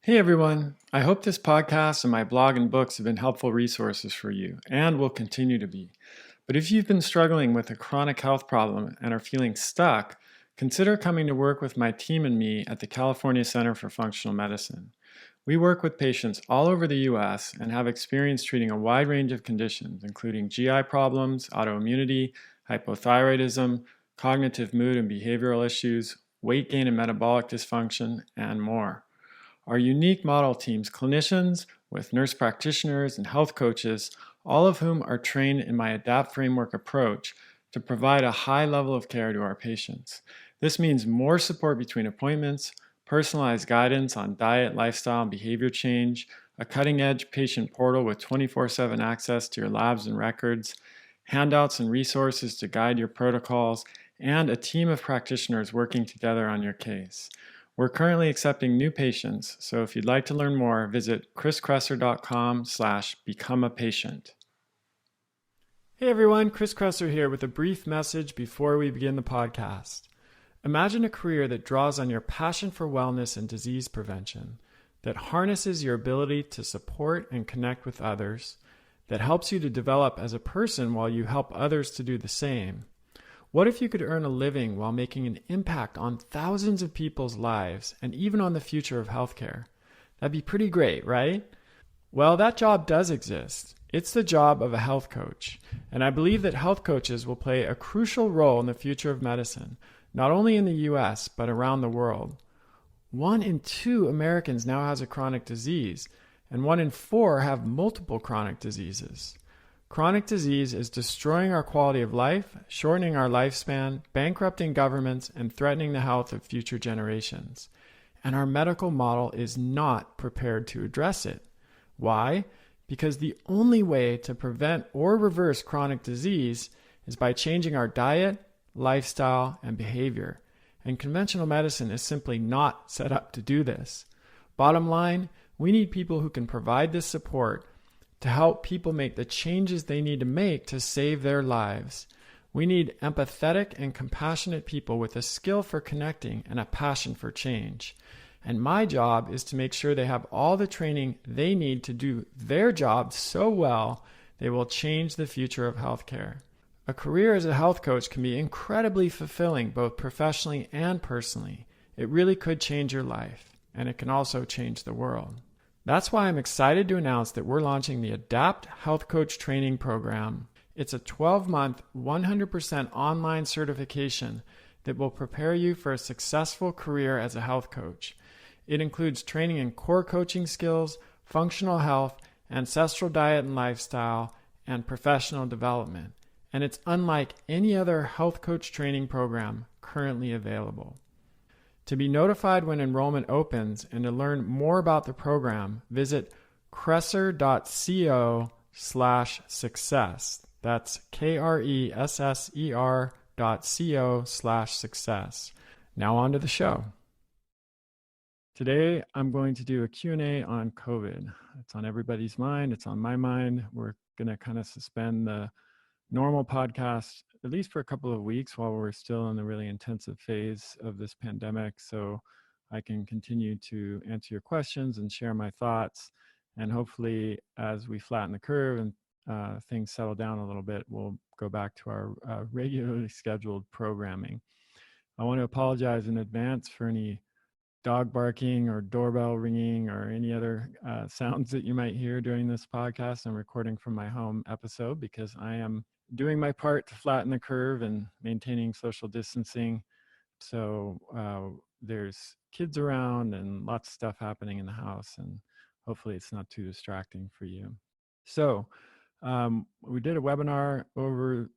Hey everyone, I hope this podcast and my blog and books have been helpful resources for you and will continue to be. But if you've been struggling with a chronic health problem and are feeling stuck, consider coming to work with my team and me at the California Center for Functional Medicine. We work with patients all over the US and have experience treating a wide range of conditions, including GI problems, autoimmunity, hypothyroidism, cognitive mood and behavioral issues, weight gain and metabolic dysfunction, and more. Our unique model teams clinicians with nurse practitioners and health coaches, all of whom are trained in my ADAPT framework approach to provide a high level of care to our patients. This means more support between appointments, personalized guidance on diet, lifestyle, and behavior change, a cutting-edge patient portal with 24/7 access to your labs and records, handouts and resources to guide your protocols, and a team of practitioners working together on your case. We're currently accepting new patients, so if you'd like to learn more, visit chriskresser.com/become-a-patient. Hey everyone, Chris Kresser here with a brief message before we begin the podcast. Imagine a career that draws on your passion for wellness and disease prevention, that harnesses your ability to support and connect with others, that helps you to develop as a person while you help others to do the same. What if you could earn a living while making an impact on thousands of people's lives and even on the future of healthcare? That'd be pretty great, right? Well, that job does exist. It's the job of a health coach, and I believe that health coaches will play a crucial role in the future of medicine, not only in the US, but around the world. 1 in 2 Americans now has a chronic disease, and 1 in 4 have multiple chronic diseases. Chronic disease is destroying our quality of life, shortening our lifespan, bankrupting governments, and threatening the health of future generations. And our medical model is not prepared to address it. Why? Because the only way to prevent or reverse chronic disease is by changing our diet, lifestyle, and behavior. And conventional medicine is simply not set up to do this. Bottom line, we need people who can provide this support to help people make the changes they need to make to save their lives. We need empathetic and compassionate people with a skill for connecting and a passion for change. And my job is to make sure they have all the training they need to do their job so well they will change the future of healthcare. A career as a health coach can be incredibly fulfilling both professionally and personally. It really could change your life, and it can also change the world. That's why I'm excited to announce that we're launching the ADAPT Health Coach Training Program. It's a 12-month, 100% online certification that will prepare you for a successful career as a health coach. It includes training in core coaching skills, functional health, ancestral diet and lifestyle, and professional development. And it's unlike any other health coach training program currently available. To be notified when enrollment opens and to learn more about the program, visit kresser.co/success. That's KRESSER.co/success. Now on to the show. Today, I'm going to do a Q&A on COVID. It's on everybody's mind. It's on my mind. We're going to kind of suspend the normal podcast, at least for a couple of weeks while we're still in the really intensive phase of this pandemic, so I can continue to answer your questions and share my thoughts. And hopefully, as we flatten the curve and things settle down a little bit, we'll go back to our regularly scheduled programming. I want to apologize in advance for any dog barking or doorbell ringing or any other sounds that you might hear during this podcast. I'm recording from my home episode because I am doing my part to flatten the curve and maintaining social distancing. So there's kids around and lots of stuff happening in the house, and hopefully it's not too distracting for you. So we did a webinar over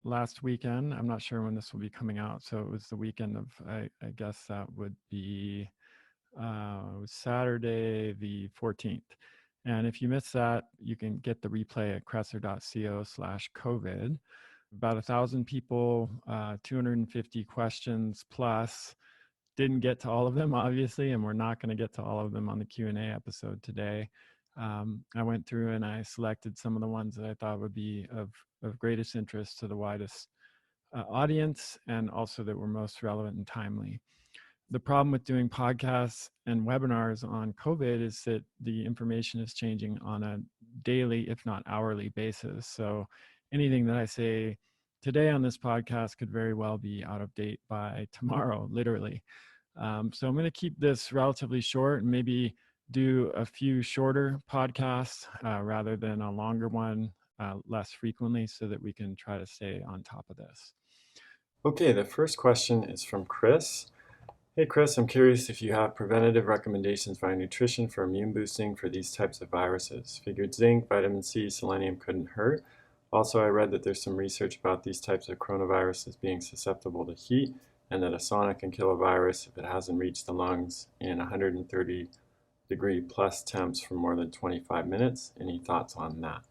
last weekend. I'm not sure when this will be coming out. So it was the weekend of, I guess that would be Saturday the 14th. And if you missed that, you can get the replay at kresser.co/COVID. About 1,000 people, 250 questions plus. Didn't get to all of them, obviously, and we're not going to get to all of them on the Q&A episode today. I went through and I selected some of the ones that I thought would be of greatest interest to the widest audience, and also that were most relevant and timely. The problem with doing podcasts and webinars on COVID is that the information is changing on a daily, if not hourly basis. So anything that I say today on this podcast could very well be out of date by tomorrow, literally. So I'm going to keep this relatively short and maybe do a few shorter podcasts rather than a longer one less frequently so that we can try to stay on top of this. Okay, the first question is from Chris. Hey Chris, I'm curious if you have preventative recommendations via nutrition for immune boosting for these types of viruses. Figured zinc, vitamin C, selenium couldn't hurt. Also, I read that there's some research about these types of coronaviruses being susceptible to heat and that a sauna can kill a virus if it hasn't reached the lungs in 130 degree plus temps for more than 25 minutes. Any thoughts on that?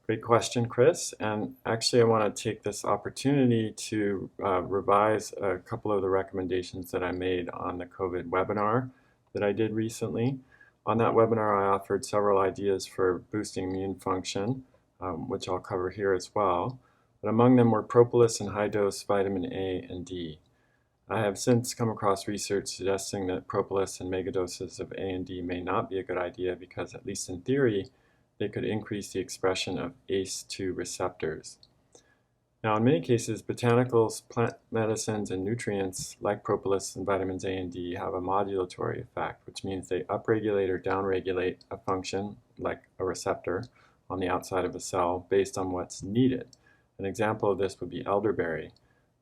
Great question, Chris. And actually, I want to take this opportunity to revise a couple of the recommendations that I made on the COVID webinar that I did recently. On that webinar, I offered several ideas for boosting immune function, which I'll cover here as well. But among them were propolis and high-dose vitamin A and D. I have since come across research suggesting that propolis and megadoses of A and D may not be a good idea because, at least in theory, they could increase the expression of ACE2 receptors. Now, in many cases, botanicals, plant medicines, and nutrients like propolis and vitamins A and D have a modulatory effect, which means they upregulate or downregulate a function, like a receptor, on the outside of a cell based on what's needed. An example of this would be elderberry.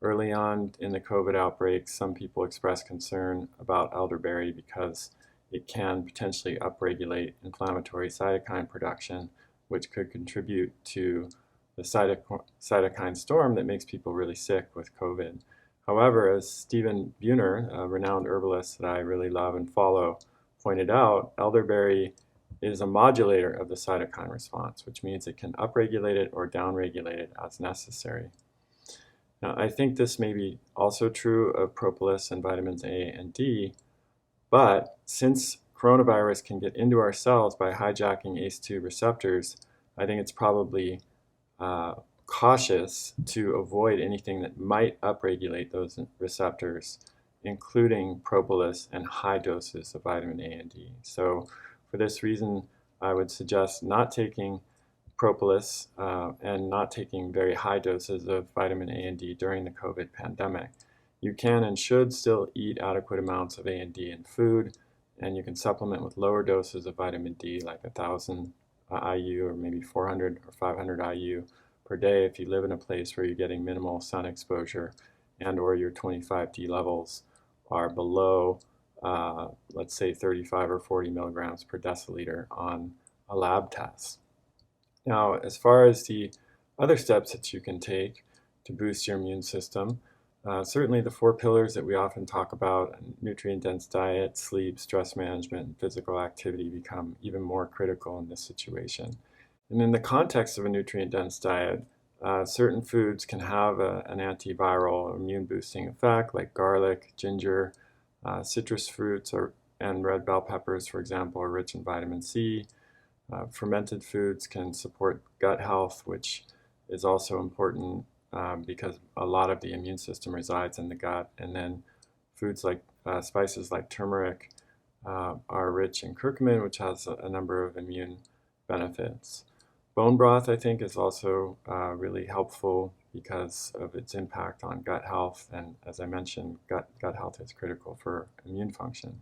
Early on in the COVID outbreak, some people expressed concern about elderberry because it can potentially upregulate inflammatory cytokine production, which could contribute to the cytokine storm that makes people really sick with COVID. However, as Stephen Buhner, a renowned herbalist that I really love and follow, pointed out, elderberry is a modulator of the cytokine response, which means it can upregulate it or downregulate it as necessary. Now, I think this may be also true of propolis and vitamins A and D, but since coronavirus can get into our cells by hijacking ACE2 receptors, I think it's probably cautious to avoid anything that might upregulate those receptors, including propolis and high doses of vitamin A and D. So for this reason, I would suggest not taking propolis and not taking very high doses of vitamin A and D during the COVID pandemic. You can and should still eat adequate amounts of A and D in food, and you can supplement with lower doses of vitamin D, like 1,000 IU or maybe 400 or 500 IU per day if you live in a place where you're getting minimal sun exposure and or your 25D levels are below, let's say 35 or 40 milligrams per deciliter on a lab test. Now, as far as the other steps that you can take to boost your immune system, certainly the 4 pillars that we often talk about, nutrient-dense diet, sleep, stress management, and physical activity, become even more critical in this situation. And in the context of a nutrient-dense diet, certain foods can have an antiviral or immune-boosting effect, like garlic, ginger, citrus fruits, and red bell peppers, for example, are rich in vitamin C. Fermented foods can support gut health, which is also important because a lot of the immune system resides in the gut. And then foods like spices like turmeric are rich in curcumin, which has a number of immune benefits. Bone broth, I think, is also really helpful because of its impact on gut health. And as I mentioned, gut health is critical for immune function.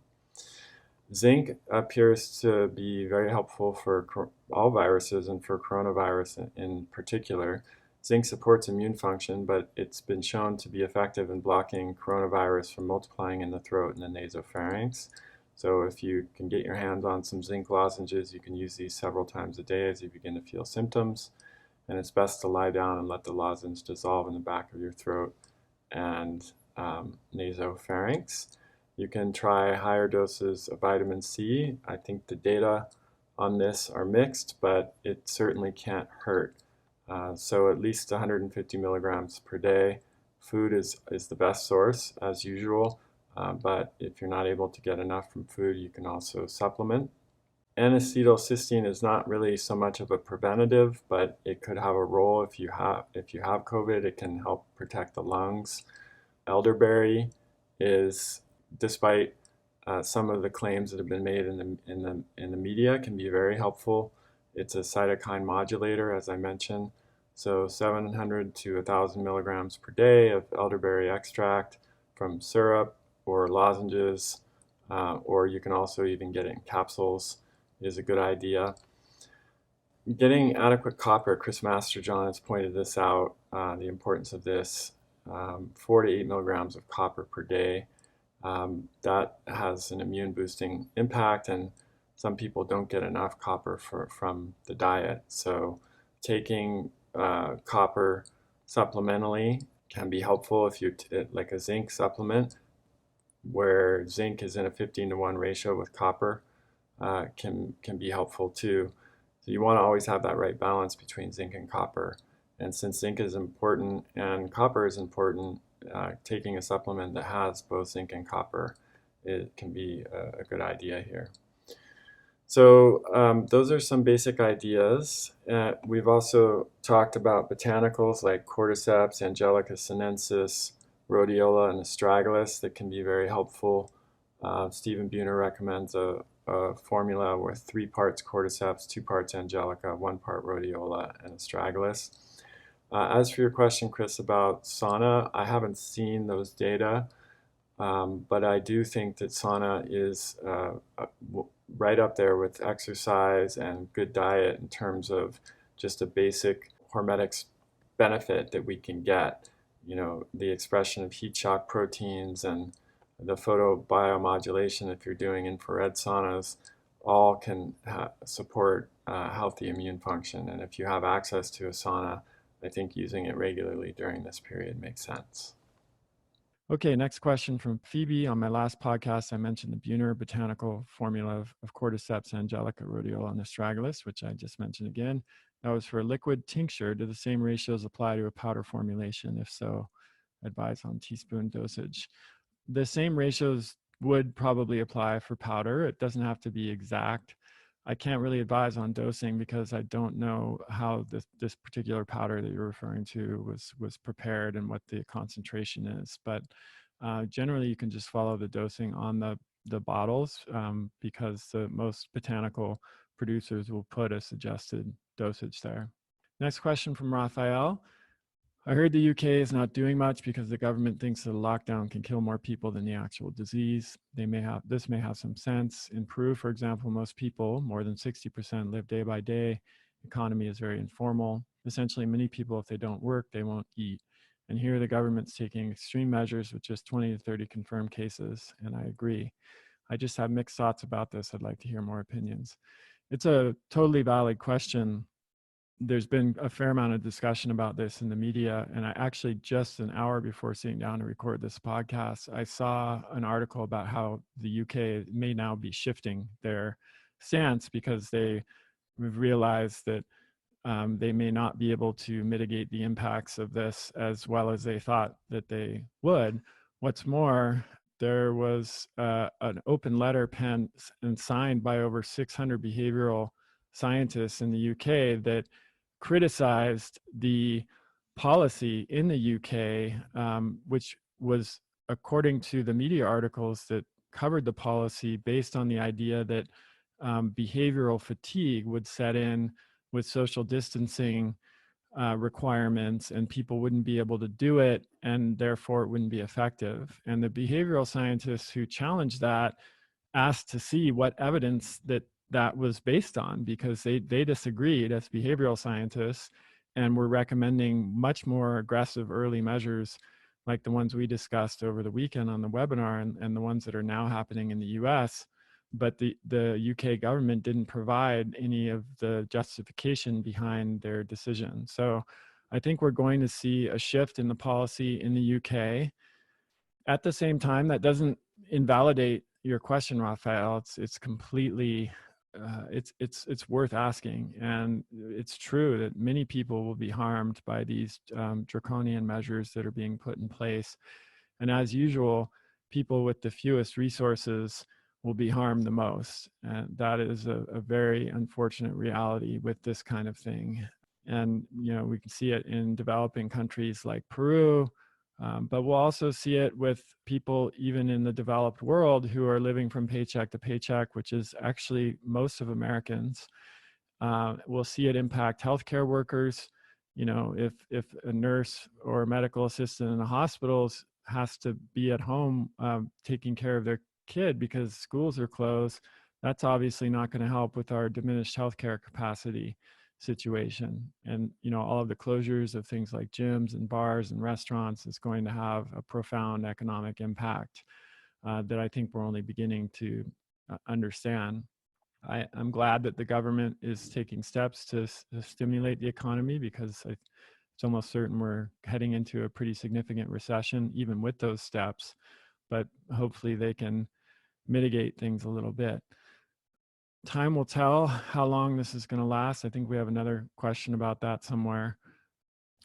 Zinc appears to be very helpful for all viruses and for coronavirus in particular. Zinc supports immune function, but it's been shown to be effective in blocking coronavirus from multiplying in the throat and the nasopharynx. So if you can get your hands on some zinc lozenges, you can use these several times a day as you begin to feel symptoms. And it's best to lie down and let the lozenge dissolve in the back of your throat and nasopharynx. You can try higher doses of vitamin C. I think the data on this are mixed, but it certainly can't hurt. So at least 150 milligrams per day. Food is the best source, as usual, but if you're not able to get enough from food, you can also supplement. N-acetylcysteine is not really so much of a preventative, but it could have a role if you have COVID. It can help protect the lungs. Elderberry is despite some of the claims that have been made in the media, can be very helpful. It's a cytokine modulator, as I mentioned. So 700 to 1,000 milligrams per day of elderberry extract from syrup or lozenges, or you can also even get it in capsules, is a good idea. Getting adequate copper, Chris Masterjohn has pointed this out, the importance of this, 4 to 8 milligrams of copper per day. That has an immune boosting impact, and some people don't get enough copper from the diet. So taking copper supplementally can be helpful if you like a zinc supplement, where zinc is in a 15-to-1 ratio with copper, can be helpful too. So you want to always have that right balance between zinc and copper. And since zinc is important and copper is important, taking a supplement that has both zinc and copper, it can be a good idea here. So those are some basic ideas. We've also talked about botanicals like cordyceps, Angelica sinensis, rhodiola, and astragalus that can be very helpful. Stephen Buhner recommends a formula with 3 parts cordyceps, 2 parts Angelica, 1 part rhodiola, and astragalus. As for your question, Chris, about sauna, I haven't seen those data, but I do think that sauna is right up there with exercise and good diet in terms of just a basic hormetics benefit that we can get. You know, the expression of heat shock proteins and the photobiomodulation, if you're doing infrared saunas, all can support healthy immune function. And if you have access to a sauna, I think using it regularly during this period makes sense. Okay, next question from Phoebe. On my last podcast, I mentioned the Buhner botanical formula of cordyceps, Angelica, rhodiola, and astragalus, which I just mentioned again. That was for a liquid tincture. Do the same ratios apply to a powder formulation? If so, advise on teaspoon dosage. The same ratios would probably apply for powder. It doesn't have to be exact. I can't really advise on dosing because I don't know how this particular powder that you're referring to was prepared and what the concentration is. But generally, you can just follow the dosing on the bottles because the most botanical producers will put a suggested dosage there. Next question from Raphael. I heard the UK is not doing much because the government thinks that a lockdown can kill more people than the actual disease. This may have some sense. In Peru, for example, most people, more than 60%, live day by day. Economy is very informal. Essentially, many people, if they don't work, they won't eat. And here the government's taking extreme measures with just 20 to 30 confirmed cases, and I agree. I just have mixed thoughts about this. I'd like to hear more opinions. It's a totally valid question. There's been a fair amount of discussion about this in the media. And I actually, just an hour before sitting down to record this podcast, I saw an article about how the UK may now be shifting their stance because they've realized that they may not be able to mitigate the impacts of this as well as they thought that they would. What's more, there was an open letter penned and signed by over 600 behavioral scientists in the UK that criticized the policy in the UK, which was, according to the media articles that covered the policy, based on the idea that behavioral fatigue would set in with social distancing requirements and people wouldn't be able to do it and therefore it wouldn't be effective. And the behavioral scientists who challenged that asked to see what evidence that was based on, because they disagreed as behavioral scientists and were recommending much more aggressive early measures like the ones we discussed over the weekend on the webinar and the ones that are now happening in the US. But the UK government didn't provide any of the justification behind their decision. So I think we're going to see a shift in the policy in the UK. At the same time, that doesn't invalidate your question, Raphael. It's completely it's worth asking, and it's true that many people will be harmed by these draconian measures that are being put in place. And as usual, people with the fewest resources will be harmed the most, and that is a very unfortunate reality with this kind of thing. And we can see it in developing countries like Peru, But we'll also see it with people even in the developed world who are living from paycheck to paycheck, which is actually most of Americans. We'll see it impact healthcare workers. You know, if a nurse or a medical assistant in the hospitals has to be at home taking care of their kid because schools are closed, that's obviously not going to help with our diminished healthcare capacity situation. And, you know, all of the closures of things like gyms and bars and restaurants is going to have a profound economic impact that I think we're only beginning to understand. I'm glad that the government is taking steps to stimulate the economy, because it's almost certain we're heading into a pretty significant recession, even with those steps. But hopefully they can mitigate things a little bit. Time will tell how long this is going to last. I think we have another question about that somewhere,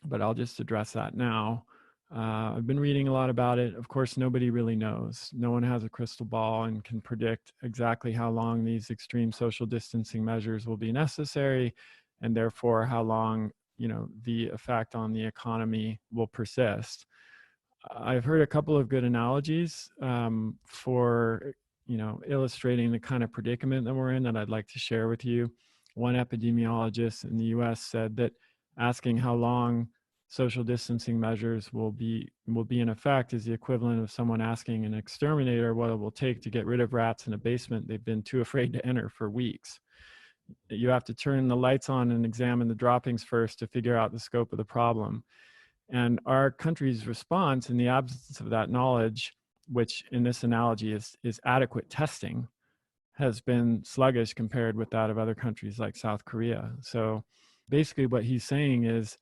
but I'll just address that now. I've been reading a lot about it. Of course, nobody really knows. No one has a crystal ball and can predict exactly how long these extreme social distancing measures will be necessary, and therefore how long, you know, the effect on the economy will persist. I've heard a couple of good analogies for, you know, illustrating the kind of predicament that we're in that I'd like to share with you. One epidemiologist in the US said that asking how long social distancing measures will be in effect is the equivalent of someone asking an exterminator what it will take to get rid of rats in a basement they've been too afraid to enter for weeks. You have to turn the lights on and examine the droppings first to figure out the scope of the problem. And our country's response in the absence of that knowledge, which in this analogy is adequate testing, has been sluggish compared with that of other countries like South Korea. So basically what he's saying is,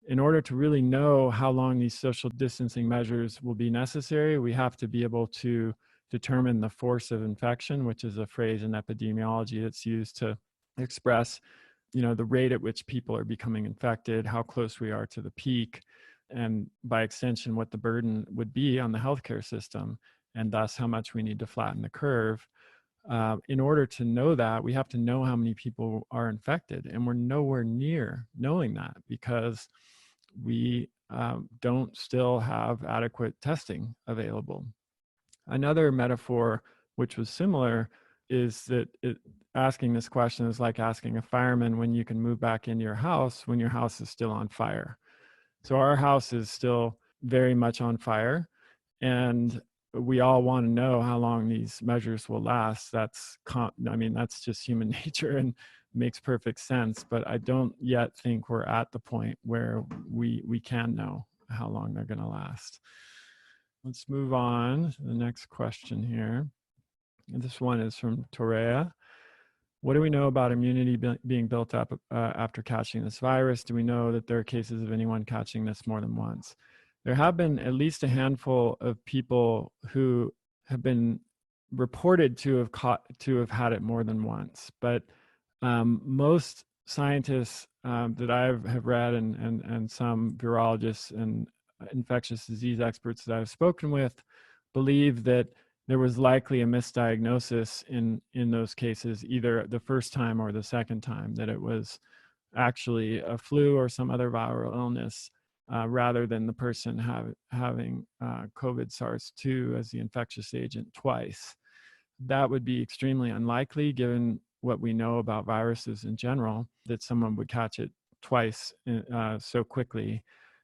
in order to really know how long these social distancing measures will be necessary, we have to be able to determine the force of infection, which is a phrase in epidemiology that's used to express, you know, the rate at which people are becoming infected, how close we are to the peak, and by extension, what the burden would be on the healthcare system, and thus how much we need to flatten the curve. In order to know that, we have to know how many people are infected, and we're nowhere near knowing that because we don't still have adequate testing available. Another metaphor, which was similar, is that asking this question is like asking a fireman when you can move back into your house when your house is still on fire. So our house is still very much on fire, and we all want to know how long these measures will last. That's just human nature and makes perfect sense. But I don't yet think we're at the point where we can know how long they're going to last. Let's move on to the next question here. And this one is from Torea. What do we know about immunity being built up after catching this virus? Do we know that there are cases of anyone catching this more than once? There have been at least a handful of people who have been reported to have had it more than once, but most scientists that I have read and some virologists and infectious disease experts that I've spoken with believe that there was likely a misdiagnosis in those cases, either the first time or the second time, that it was actually a flu or some other viral illness rather than the person having COVID SARS-2 as the infectious agent twice. That would be extremely unlikely given what we know about viruses in general, that someone would catch it twice so quickly.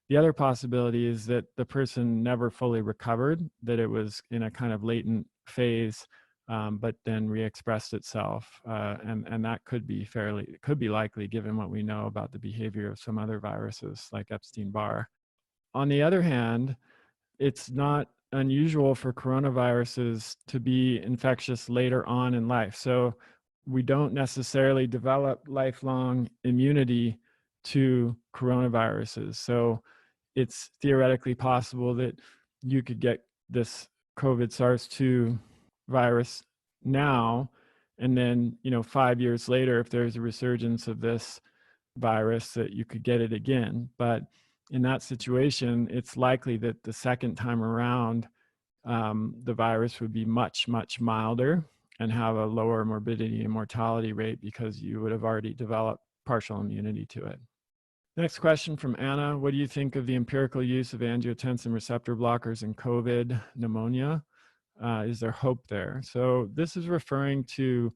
The other possibility is that the person never fully recovered, that it was in a kind of latent phase, but then re-expressed itself. And that could be likely given what we know about the behavior of some other viruses like Epstein-Barr. On the other hand, it's not unusual for coronaviruses to be infectious later on in life. So we don't necessarily develop lifelong immunity to coronaviruses. So it's theoretically possible that you could get this COVID SARS-2 virus now, and then, 5 years later, if there's a resurgence of this virus, that you could get it again. But in that situation, it's likely that the second time around, the virus would be much, much milder and have a lower morbidity and mortality rate because you would have already developed partial immunity to it. Next question from Anna. What do you think of the empirical use of angiotensin receptor blockers in COVID pneumonia? Is there hope there? So this is referring to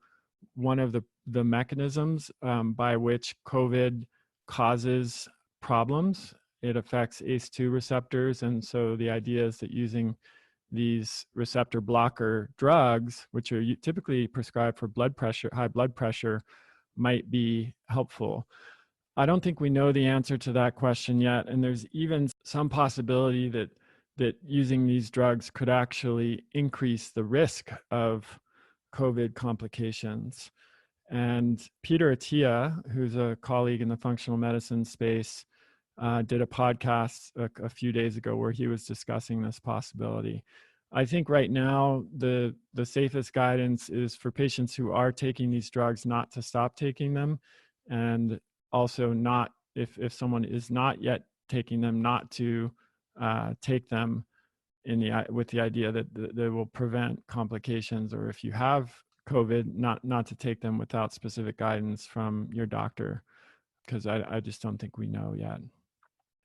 one of the mechanisms by which COVID causes problems. It affects ACE2 receptors. And so the idea is that using these receptor blocker drugs, which are typically prescribed for blood pressure, high blood pressure, might be helpful. I don't think we know the answer to that question yet. And there's even some possibility that using these drugs could actually increase the risk of COVID complications. And Peter Attia, who's a colleague in the functional medicine space, did a podcast a few days ago where he was discussing this possibility. I think right now the safest guidance is for patients who are taking these drugs not to stop taking them, and also not, if someone is not yet taking them, not to take them with the idea that they will prevent complications, or if you have COVID, not to take them without specific guidance from your doctor, because I just don't think we know yet.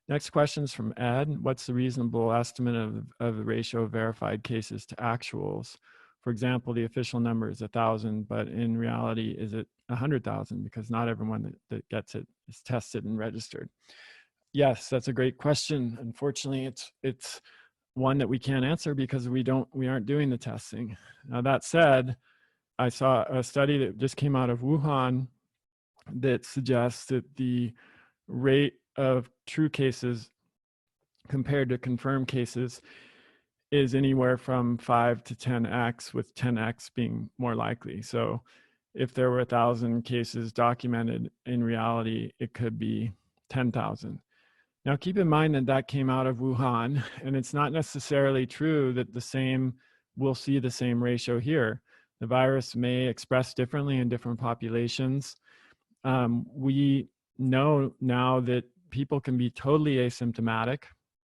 Next question is from Ed. What's the reasonable estimate of the ratio of verified cases to actuals? For example, the official number is 1,000, but in reality, is it 100,000? Because not everyone that gets it is tested and registered. Yes, that's a great question. Unfortunately, it's one that we can't answer because we aren't doing the testing. Now, that said, I saw a study that just came out of Wuhan that suggests that the rate of true cases compared to confirmed cases is anywhere from 5 to 10x, with 10x being more likely. So if there were 1,000 cases documented, in reality, it could be 10,000. Now, keep in mind that came out of Wuhan, and it's not necessarily true that we'll see the same ratio here. The virus may express differently in different populations. We know now that people can be totally asymptomatic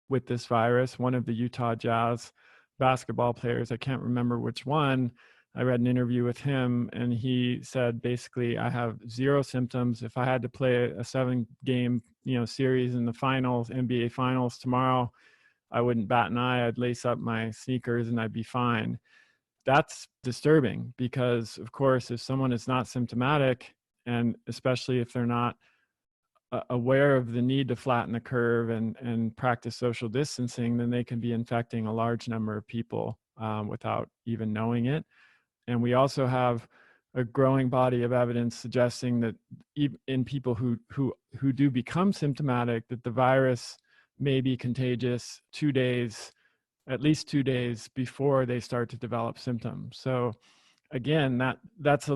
with this virus. One of the Utah Jazz basketball players, I can't remember which one, I read an interview with him, and he said, basically, I have zero symptoms. If I had to play a 7-game, series in the finals, NBA finals tomorrow, I wouldn't bat an eye. I'd lace up my sneakers and I'd be fine. That's disturbing because, of course, if someone is not symptomatic, and especially if they're not aware of the need to flatten the curve and practice social distancing, then they can be infecting a large number of people without even knowing it. And we also have a growing body of evidence suggesting that in people who do become symptomatic, that the virus may be contagious at least 2 days before they start to develop symptoms. So again, that's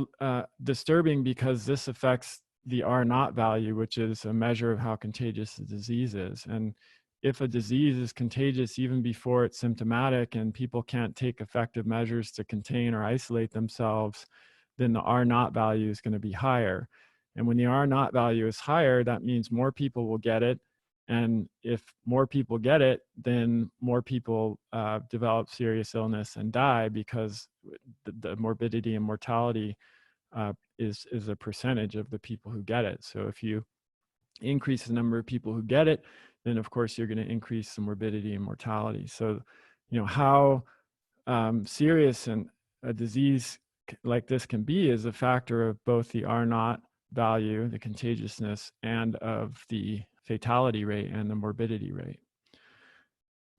disturbing because this affects the R0 value, which is a measure of how contagious the disease is. And if a disease is contagious even before it's symptomatic and people can't take effective measures to contain or isolate themselves, then the R0 value is going to be higher. And when the R0 value is higher, that means more people will get it. And if more people get it, then more people develop serious illness and die, because the morbidity and mortality is a percentage of the people who get it. So if you increase the number of people who get it, then of course you're going to increase the morbidity and mortality. So, how serious a disease like this can be is a factor of both the R0 value, the contagiousness, and of the fatality rate and the morbidity rate.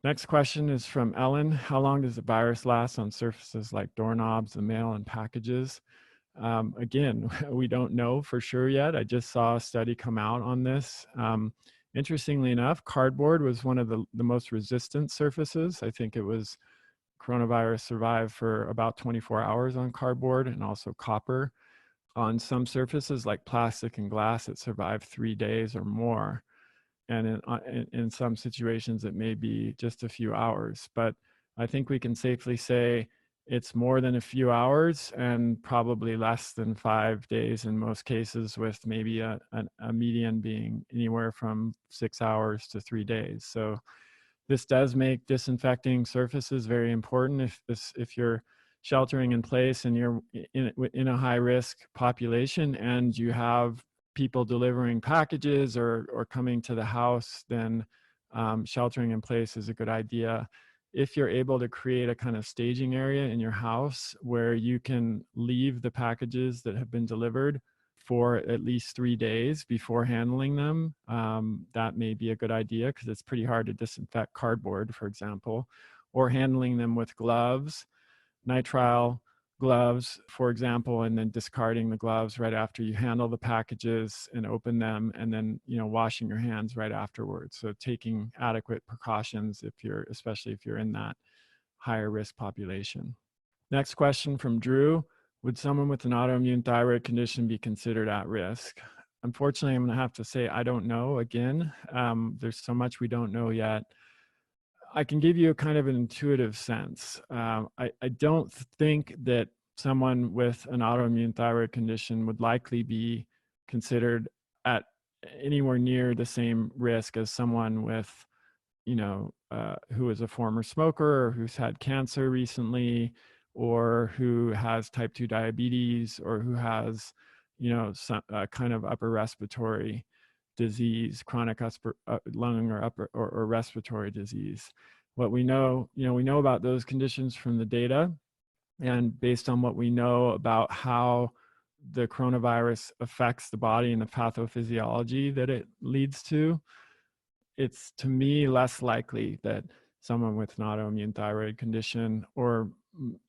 Next question is from Ellen. How long does the virus last on surfaces like doorknobs, the mail, and packages? Again, we don't know for sure yet. I just saw a study come out on this. Interestingly enough, cardboard was one of the most resistant surfaces. I think it was coronavirus survived for about 24 hours on cardboard, and also copper. On some surfaces like plastic and glass, it survived 3 days or more. And in some situations, it may be just a few hours. But I think we can safely say it's more than a few hours and probably less than 5 days in most cases, with maybe a median being anywhere from 6 hours to 3 days. So this does make disinfecting surfaces very important if you're sheltering in place and you're in a high risk population and you have people delivering packages or coming to the house, then sheltering in place is a good idea. If you're able to create a kind of staging area in your house where you can leave the packages that have been delivered for at least 3 days before handling them, that may be a good idea, because it's pretty hard to disinfect cardboard, for example, or handling them with gloves, nitrile gloves, for example, and then discarding the gloves right after you handle the packages and open them, and then washing your hands right afterwards. So taking adequate precautions especially if you're in that higher risk population. Next question from Drew: would someone with an autoimmune thyroid condition be considered at risk? Unfortunately, I'm going to have to say I don't know. Again, there's so much we don't know yet. I can give you a kind of an intuitive sense. I don't think that someone with an autoimmune thyroid condition would likely be considered at anywhere near the same risk as someone with, who is a former smoker or who's had cancer recently, or who has type 2 diabetes, or who has, some kind of upper respiratory disease, chronic lung or respiratory disease. What we know, we know about those conditions from the data, and based on what we know about how the coronavirus affects the body and the pathophysiology that it leads to, it's, to me, less likely that someone with an autoimmune thyroid condition, or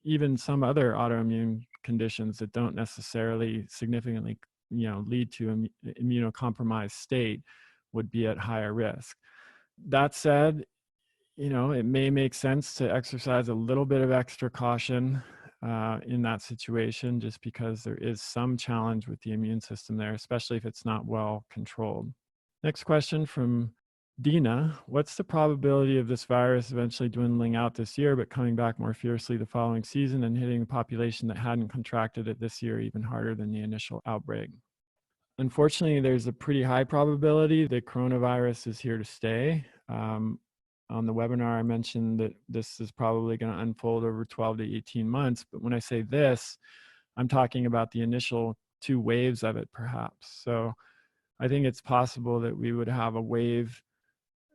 even some other autoimmune conditions that don't necessarily significantly lead to an immunocompromised state, would be at higher risk. That said, it may make sense to exercise a little bit of extra caution in that situation, just because there is some challenge with the immune system there, especially if it's not well controlled. Next question from Dina: what's the probability of this virus eventually dwindling out this year, but coming back more fiercely the following season and hitting the population that hadn't contracted it this year even harder than the initial outbreak? Unfortunately, there's a pretty high probability that coronavirus is here to stay. On the webinar, I mentioned that this is probably going to unfold over 12 to 18 months. But when I say this, I'm talking about the initial 2 waves of it, perhaps. So I think it's possible that we would have a wave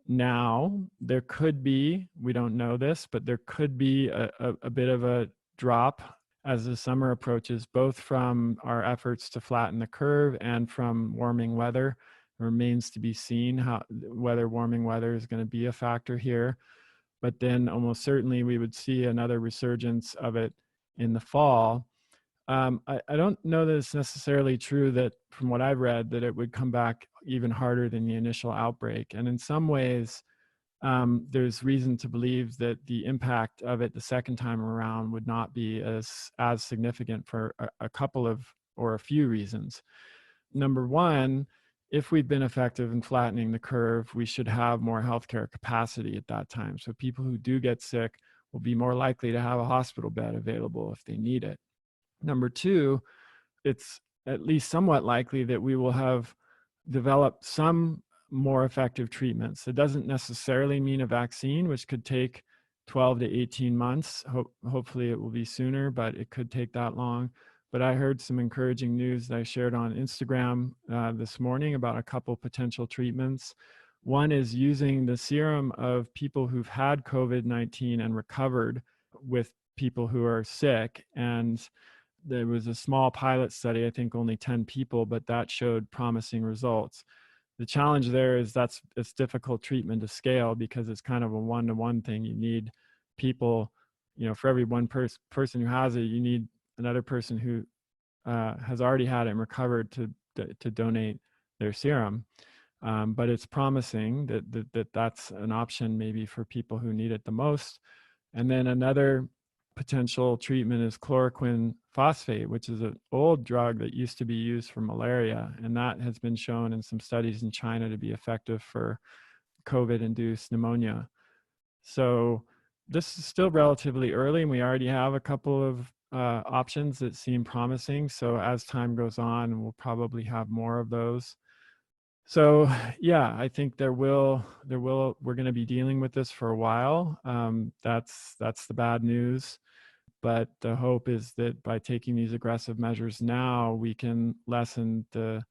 now. There could be, we don't know this, but there could be a bit of a drop as the summer approaches, both from our efforts to flatten the curve and from warming weather. It remains to be seen whether warming weather is going to be a factor here. But then almost certainly we would see another resurgence of it in the fall. I don't know that it's necessarily true that, from what I've read, that it would come back even harder than the initial outbreak. And in some ways, there's reason to believe that the impact of it the second time around would not be as significant for a couple of, or a few reasons. Number one, if we've been effective in flattening the curve, we should have more healthcare capacity at that time. So people who do get sick will be more likely to have a hospital bed available if they need it. Number two, it's at least somewhat likely that we will have developed some more effective treatments. It doesn't necessarily mean a vaccine, which could take 12 to 18 months. Hopefully it will be sooner, but it could take that long. But I heard some encouraging news that I shared on Instagram this morning about a couple potential treatments. One is using the serum of people who've had COVID-19 and recovered with people who are sick. And there was a small pilot study, I think only 10 people, but that showed promising results. The challenge there is it's difficult treatment to scale, because it's kind of a one-to-one thing. You need people, for every one person who has it, you need another person who has already had it and recovered to donate their serum. But it's promising that's an option maybe for people who need it the most. And then another potential treatment is chloroquine phosphate, which is an old drug that used to be used for malaria. And that has been shown in some studies in China to be effective for COVID-induced pneumonia. So this is still relatively early, and we already have a couple of options that seem promising. So as time goes on, we'll probably have more of those. So yeah, I think we're going to be dealing with this for a while. That's the bad news. But the hope is that by taking these aggressive measures now, we can lessen the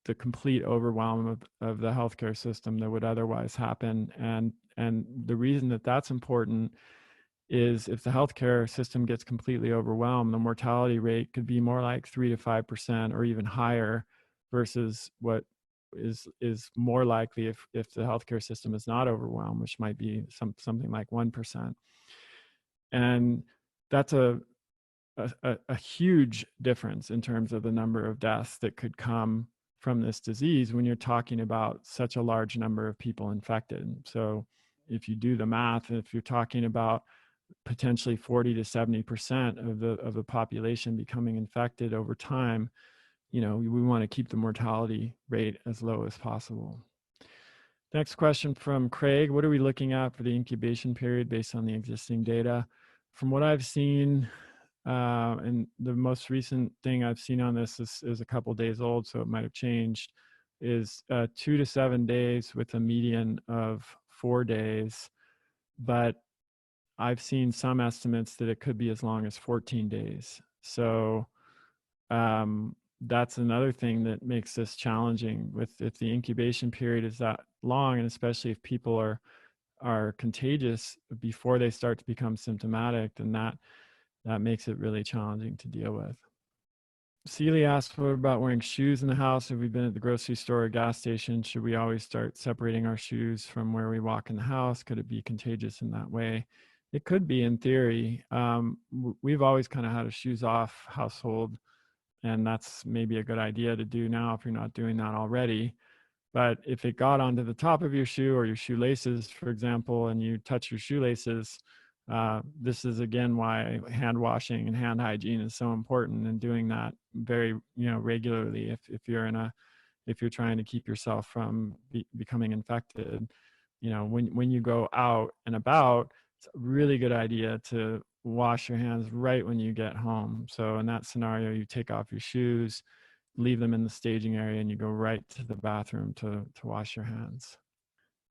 the complete overwhelm of the healthcare system that would otherwise happen. And the reason that that's important is if the healthcare system gets completely overwhelmed, the mortality rate could be more like 3 to 5% or even higher, versus what is more likely if the healthcare system is not overwhelmed, which might be something like 1%. And that's a huge difference in terms of the number of deaths that could come from this disease when you're talking about such a large number of people infected. So if you do the math, if you're talking about potentially 40 to 70% of the population becoming infected over time, we want to keep the mortality rate as low as possible. Next question from Craig: what are we looking at for the incubation period based on the existing data? From what I've seen, and the most recent thing I've seen on this is a couple days old, so it might have changed, is 2 to 7 days with a median of 4 days. But I've seen some estimates that it could be as long as 14 days. So that's another thing that makes this challenging. If the incubation period is that long, and especially if people are contagious before they start to become symptomatic, then that makes it really challenging to deal with. Celie asked, what about wearing shoes in the house? If we've been at the grocery store or gas station, should we always start separating our shoes from where we walk in the house? Could it be contagious in that way? It could be, in theory. We've always kind of had a shoes off household, and that's maybe a good idea to do now if you're not doing that already. But if it got onto the top of your shoe or your shoelaces, for example, and you touch your shoelaces, this is again why hand washing and hand hygiene is so important, and doing that very regularly if you're trying to keep yourself from becoming infected. When you go out and about, it's a really good idea to wash your hands right when you get home. So in that scenario, you take off your shoes, leave them in the staging area, and you go right to the bathroom to wash your hands.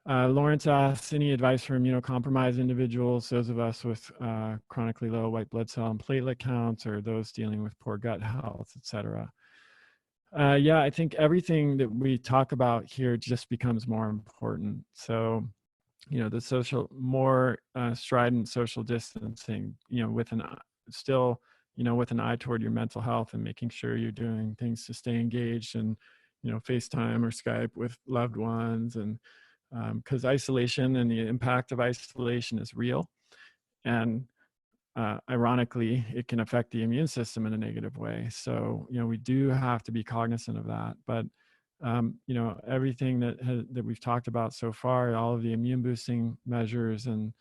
Lawrence asks, any advice for immunocompromised individuals, those of us with chronically low white blood cell and platelet counts, or those dealing with poor gut health, etc.? Yeah, I think everything that we talk about here just becomes more important. So, the more strident social distancing, with an eye toward your mental health, and making sure you're doing things to stay engaged, and, FaceTime or Skype with loved ones, and because isolation and the impact of isolation is real. And ironically, it can affect the immune system in a negative way. So, we do have to be cognizant of that. But, everything that we've talked about so far, all of the immune boosting measures, and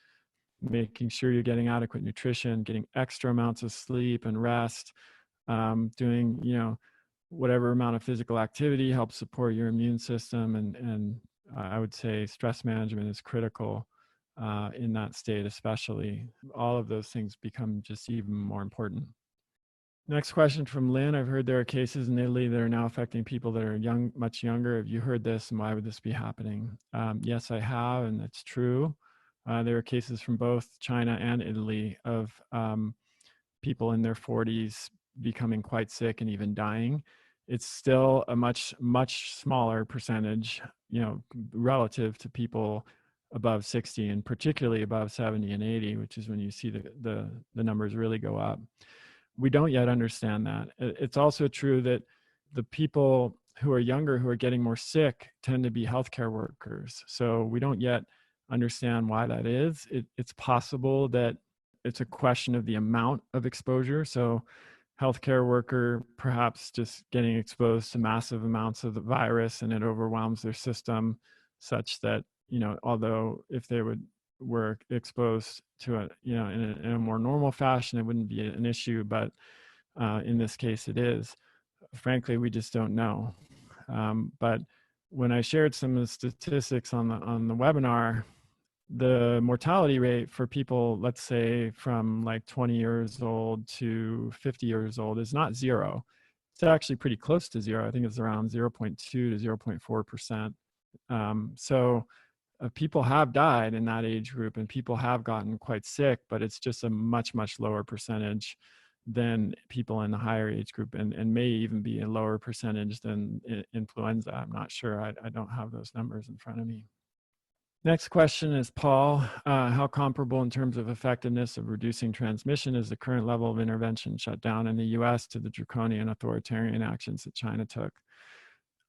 making sure you're getting adequate nutrition, getting extra amounts of sleep and rest, doing, whatever amount of physical activity helps support your immune system. And I would say stress management is critical in that state, especially. All of those things become just even more important. Next question from Lynn. I've heard there are cases in Italy that are now affecting people that are much younger. Have you heard this, and why would this be happening? Yes, I have, and it's true. There are cases from both China and Italy of people in their 40s becoming quite sick and even dying. It's still a much smaller percentage, relative to people above 60, and particularly above 70 and 80, which is when you see the numbers really go up. We don't yet understand that. It's also true that the people who are younger, who are getting more sick, tend to be healthcare workers. So we don't yet understand why that is. It's possible that it's a question of the amount of exposure. So healthcare worker perhaps just getting exposed to massive amounts of the virus, and it overwhelms their system such that, although if they were exposed to it, in a more normal fashion, it wouldn't be an issue. But in this case, it is. Frankly, we just don't know. But when I shared some of the statistics on the webinar, the mortality rate for people, let's say from like 20 years old to 50 years old, is not zero. It's actually pretty close to zero. I think it's around 0.2 to 0.4%. So people have died in that age group, and people have gotten quite sick, but it's just a much lower percentage than people in the higher age group, and may even be a lower percentage than influenza. I'm not sure. I don't have those numbers in front of me. Next question is Paul. How comparable in terms of effectiveness of reducing transmission is the current level of intervention shutdown in the US to the draconian authoritarian actions that China took?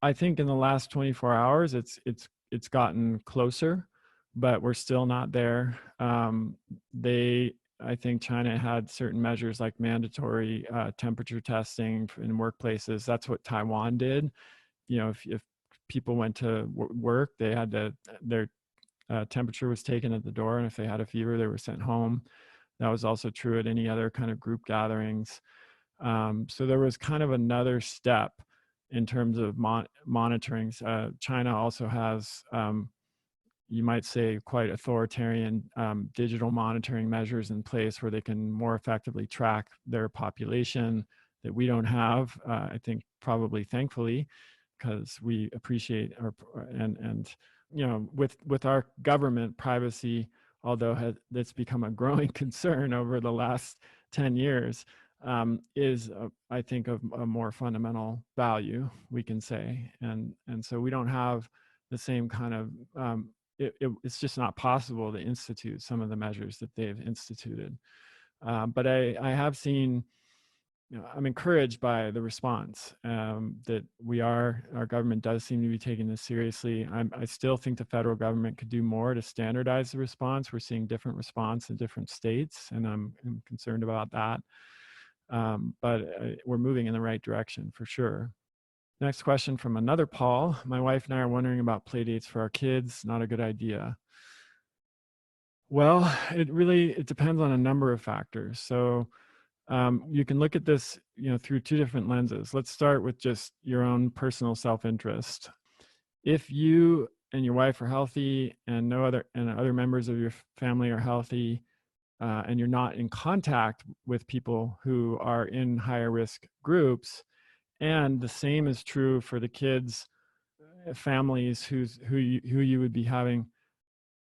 I think in the last 24 hours, it's gotten closer, but we're still not there. I think China had certain measures like mandatory temperature testing in workplaces. That's what Taiwan did. If people went to work, they had their temperature was taken at the door, and if they had a fever, they were sent home. That was also true at any other kind of group gatherings. So there was kind of another step in terms of monitoring. China also has, you might say, quite authoritarian digital monitoring measures in place where they can more effectively track their population that we don't have. I think probably thankfully, because we appreciate and with our government, privacy, although that's become a growing concern over the last 10 years, is I think of a more fundamental value, we can say, and so we don't have the same kind of it's just not possible to institute some of the measures that they've instituted. But I have seen, I'm encouraged by the response that our government does seem to be taking this seriously. I still think the federal government could do more to standardize the response. We're seeing different response in different states, and I'm concerned about that. But we're moving in the right direction for sure. Next question from another Paul. My wife and I are wondering about play dates for our kids. Not a good idea. Well, it depends on a number of factors. So you can look at this, through two different lenses. Let's start with just your own personal self-interest. If you and your wife are healthy and other members of your family are healthy, and you're not in contact with people who are in higher risk groups, and the same is true for the kids, families who you would be having.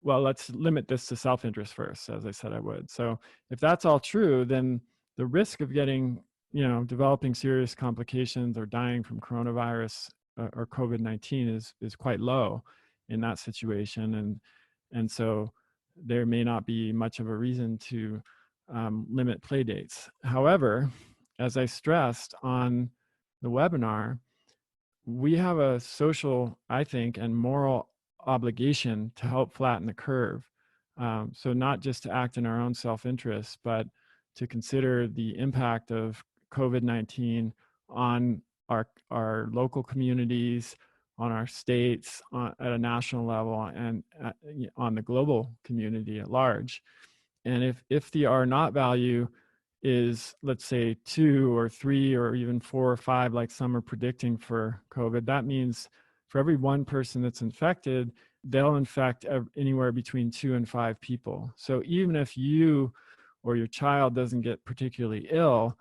Well, let's limit this to self-interest first, as I said I would. So if that's all true, then the risk of getting, developing serious complications or dying from coronavirus or COVID-19 is quite low in that situation. And so there may not be much of a reason to limit play dates. However, as I stressed on the webinar, we have a social, I think, and moral obligation to help flatten the curve. So not just to act in our own self-interest, but to consider the impact of COVID-19 on our local communities, on our states, at a national level, and on the global community at large. And if the R naught value is, let's say, 2 or 3 or even 4 or 5, like some are predicting for COVID, that means for every one person that's infected, they'll infect anywhere between 2 and 5 people. So even if you or your child doesn't get particularly ill,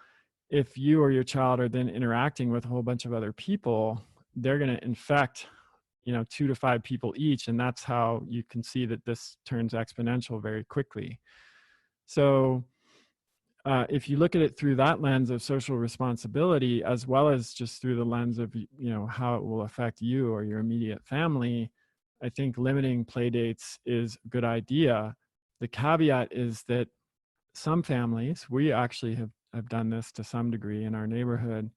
if you or your child are then interacting with a whole bunch of other people, they're going to infect 2 to 5 people each, and that's how you can see that this turns exponential very quickly. So if you look at it through that lens of social responsibility, as well as just through the lens of how it will affect you or your immediate family, I think limiting play dates is a good idea. The caveat is that some families, we actually have done this to some degree in our neighborhood.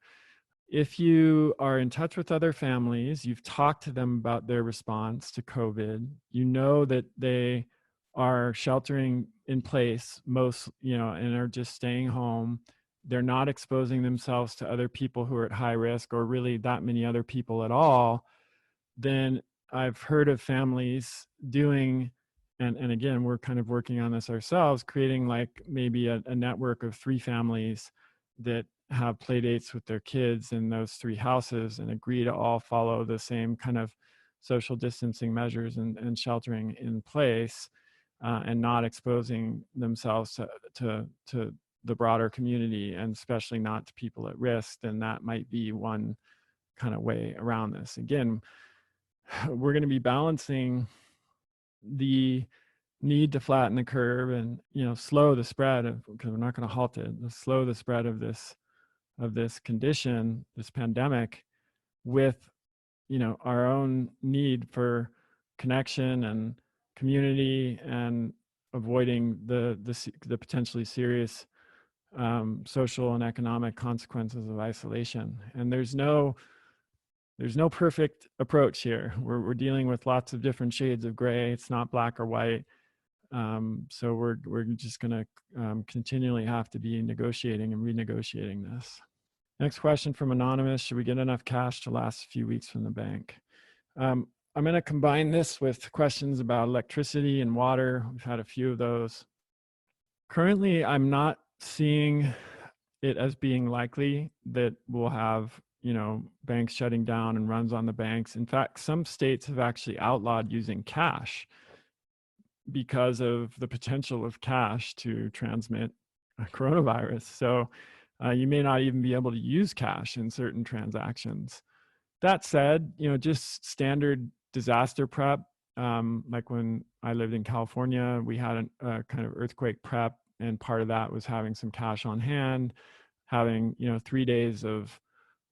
If you are in touch with other families, you've talked to them about their response to COVID, you know that they are sheltering in place and are just staying home. They're not exposing themselves to other people who are at high risk, or really that many other people at all. Then I've heard of families doing, and again, we're kind of working on this ourselves, creating like maybe a network of 3 families that have play dates with their kids in those 3 houses and agree to all follow the same kind of social distancing measures and sheltering in place, and not exposing themselves to the broader community, and especially not to people at risk. Then that might be one kind of way around this. Again, we're going to be balancing the need to flatten the curve and, slow the spread of, because we're not going to halt it, slow the spread of this condition, this pandemic, with, our own need for connection and community, and avoiding the potentially serious social and economic consequences of isolation. And there's no perfect approach here. We're dealing with lots of different shades of gray. It's not black or white. So we're just going to continually have to be negotiating and renegotiating this. Next question from Anonymous: should we get enough cash to last a few weeks from the bank? I'm going to combine this with questions about electricity and water. We've had a few of those. Currently, I'm not seeing it as being likely that we'll have, banks shutting down and runs on the banks. In fact, some states have actually outlawed using cash because of the potential of cash to transmit coronavirus. So you may not even be able to use cash in certain transactions. That said, just standard disaster prep, like when I lived in California, we had a kind of earthquake prep, and part of that was having some cash on hand, having 3 days of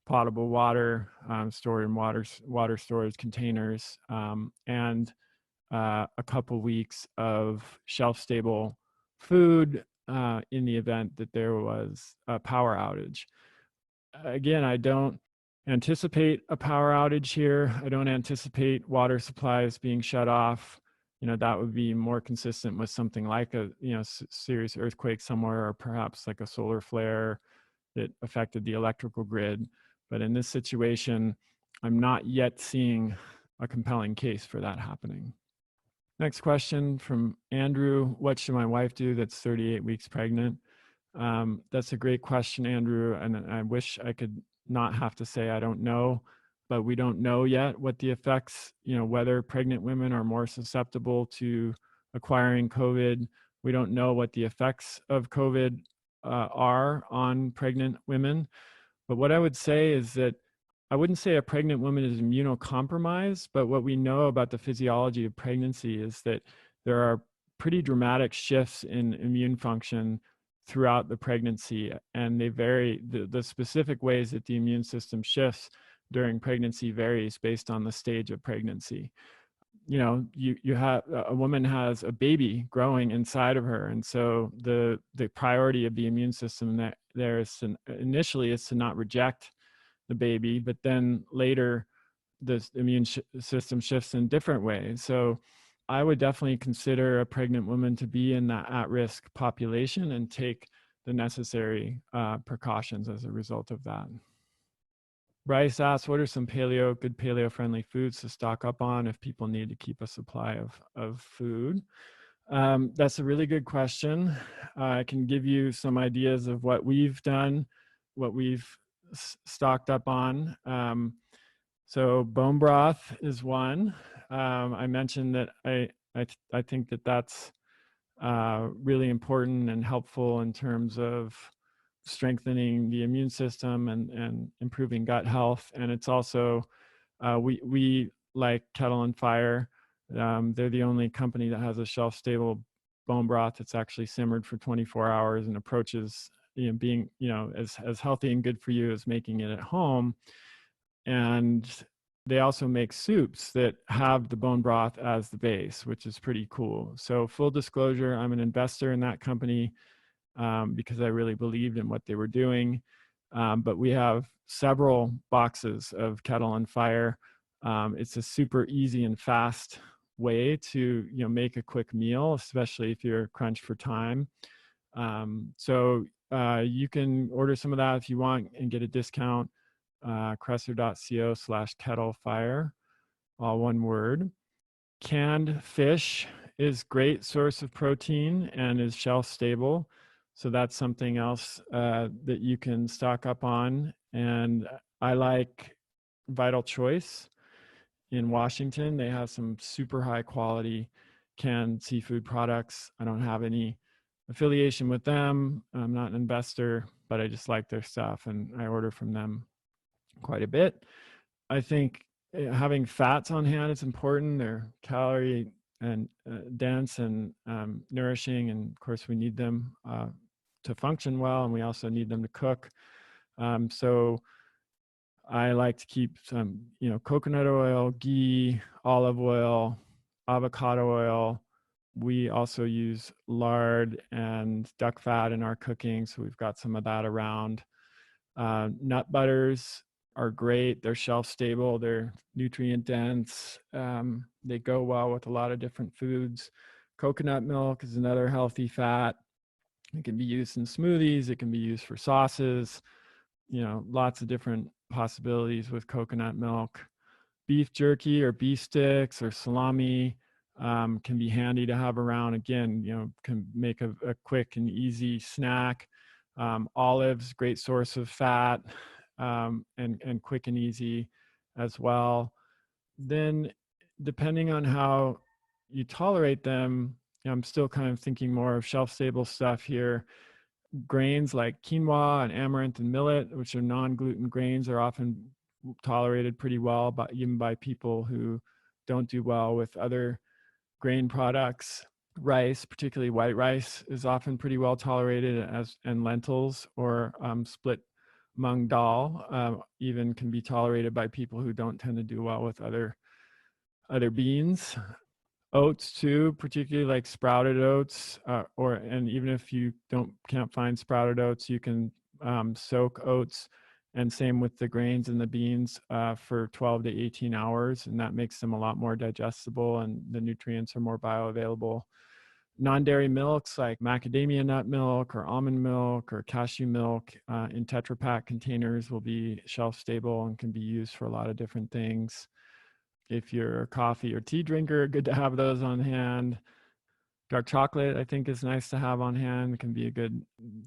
potable water stored in water storage containers, and a couple weeks of shelf-stable food in the event that there was a power outage. Again, I don't anticipate a power outage here. I don't anticipate water supplies being shut off. That would be more consistent with something like a serious earthquake somewhere, or perhaps like a solar flare that affected the electrical grid. But in this situation, I'm not yet seeing a compelling case for that happening. Next question from Andrew: what should my wife do that's 38 weeks pregnant? That's a great question, Andrew, and I wish I could not have to say I don't know, but we don't know yet what the effects, whether pregnant women are more susceptible to acquiring COVID. We don't know what the effects of COVID are on pregnant women. But what I would say is that I wouldn't say a pregnant woman is immunocompromised, but what we know about the physiology of pregnancy is that there are pretty dramatic shifts in immune function throughout the pregnancy, and they vary. The specific ways that the immune system shifts during pregnancy varies based on the stage of pregnancy. You have a woman has a baby growing inside of her, and so the priority of the immune system that there is initially is to not reject the baby, but then later the immune system shifts in different ways. So I would definitely consider a pregnant woman to be in that at-risk population and take the necessary precautions as a result of that. Bryce asks, what are some good paleo-friendly foods to stock up on if people need to keep a supply of food? That's a really good question. I can give you some ideas of what we've done, what we've stocked up on. So bone broth is one. I mentioned that I think that that's really important and helpful in terms of strengthening the immune system and improving gut health. And it's also, we like Kettle and Fire. They're the only company that has a shelf-stable bone broth that's actually simmered for 24 hours and approaches being as healthy and good for you as making it at home. And they also make soups that have the bone broth as the base, which is pretty cool. So full disclosure, I'm an investor in that company because I really believed in what they were doing. But we have several boxes of Kettle and Fire. It's a super easy and fast way to make a quick meal, especially if you're crunched for time. So you can order some of that if you want and get a discount. Kresser.co/kettlefire, all one word. Canned fish is great source of protein and is shelf stable. So that's something else that you can stock up on. And I like Vital Choice in Washington. They have some super high quality canned seafood products. I don't have any affiliation with them. I'm not an investor, but I just like their stuff and I order from them quite a bit. I think having fats on hand is important. They're calorie dense and nourishing. And of course, we need them to function well, and we also need them to cook. So I like to keep some, coconut oil, ghee, olive oil, avocado oil. We also use lard and duck fat in our cooking, so we've got some of that around. Nut butters are great. They're shelf stable. They're nutrient dense. They go well with a lot of different foods. Coconut milk is another healthy fat. It can be used in smoothies. It can be used for sauces. Lots of different possibilities with coconut milk. Beef jerky or beef sticks or salami can be handy to have around. Again, can make a quick and easy snack. Olives, great source of fat, and quick and easy as well. Then, depending on how you tolerate them, I'm still kind of thinking more of shelf-stable stuff here. Grains like quinoa and amaranth and millet, which are non-gluten grains, are often tolerated pretty well, even by people who don't do well with other grain products. Rice, particularly white rice, is often pretty well tolerated, and lentils or split mung dal even can be tolerated by people who don't tend to do well with other beans. Oats too, particularly like sprouted oats, and even if you can't find sprouted oats, you can soak oats, and same with the grains and the beans for 12 to 18 hours, and that makes them a lot more digestible, and the nutrients are more bioavailable. Non-dairy milks like macadamia nut milk or almond milk or cashew milk in Tetra Pak containers will be shelf stable and can be used for a lot of different things. If you're a coffee or tea drinker, good to have those on hand. Dark chocolate, I think, is nice to have on hand. It can be a good,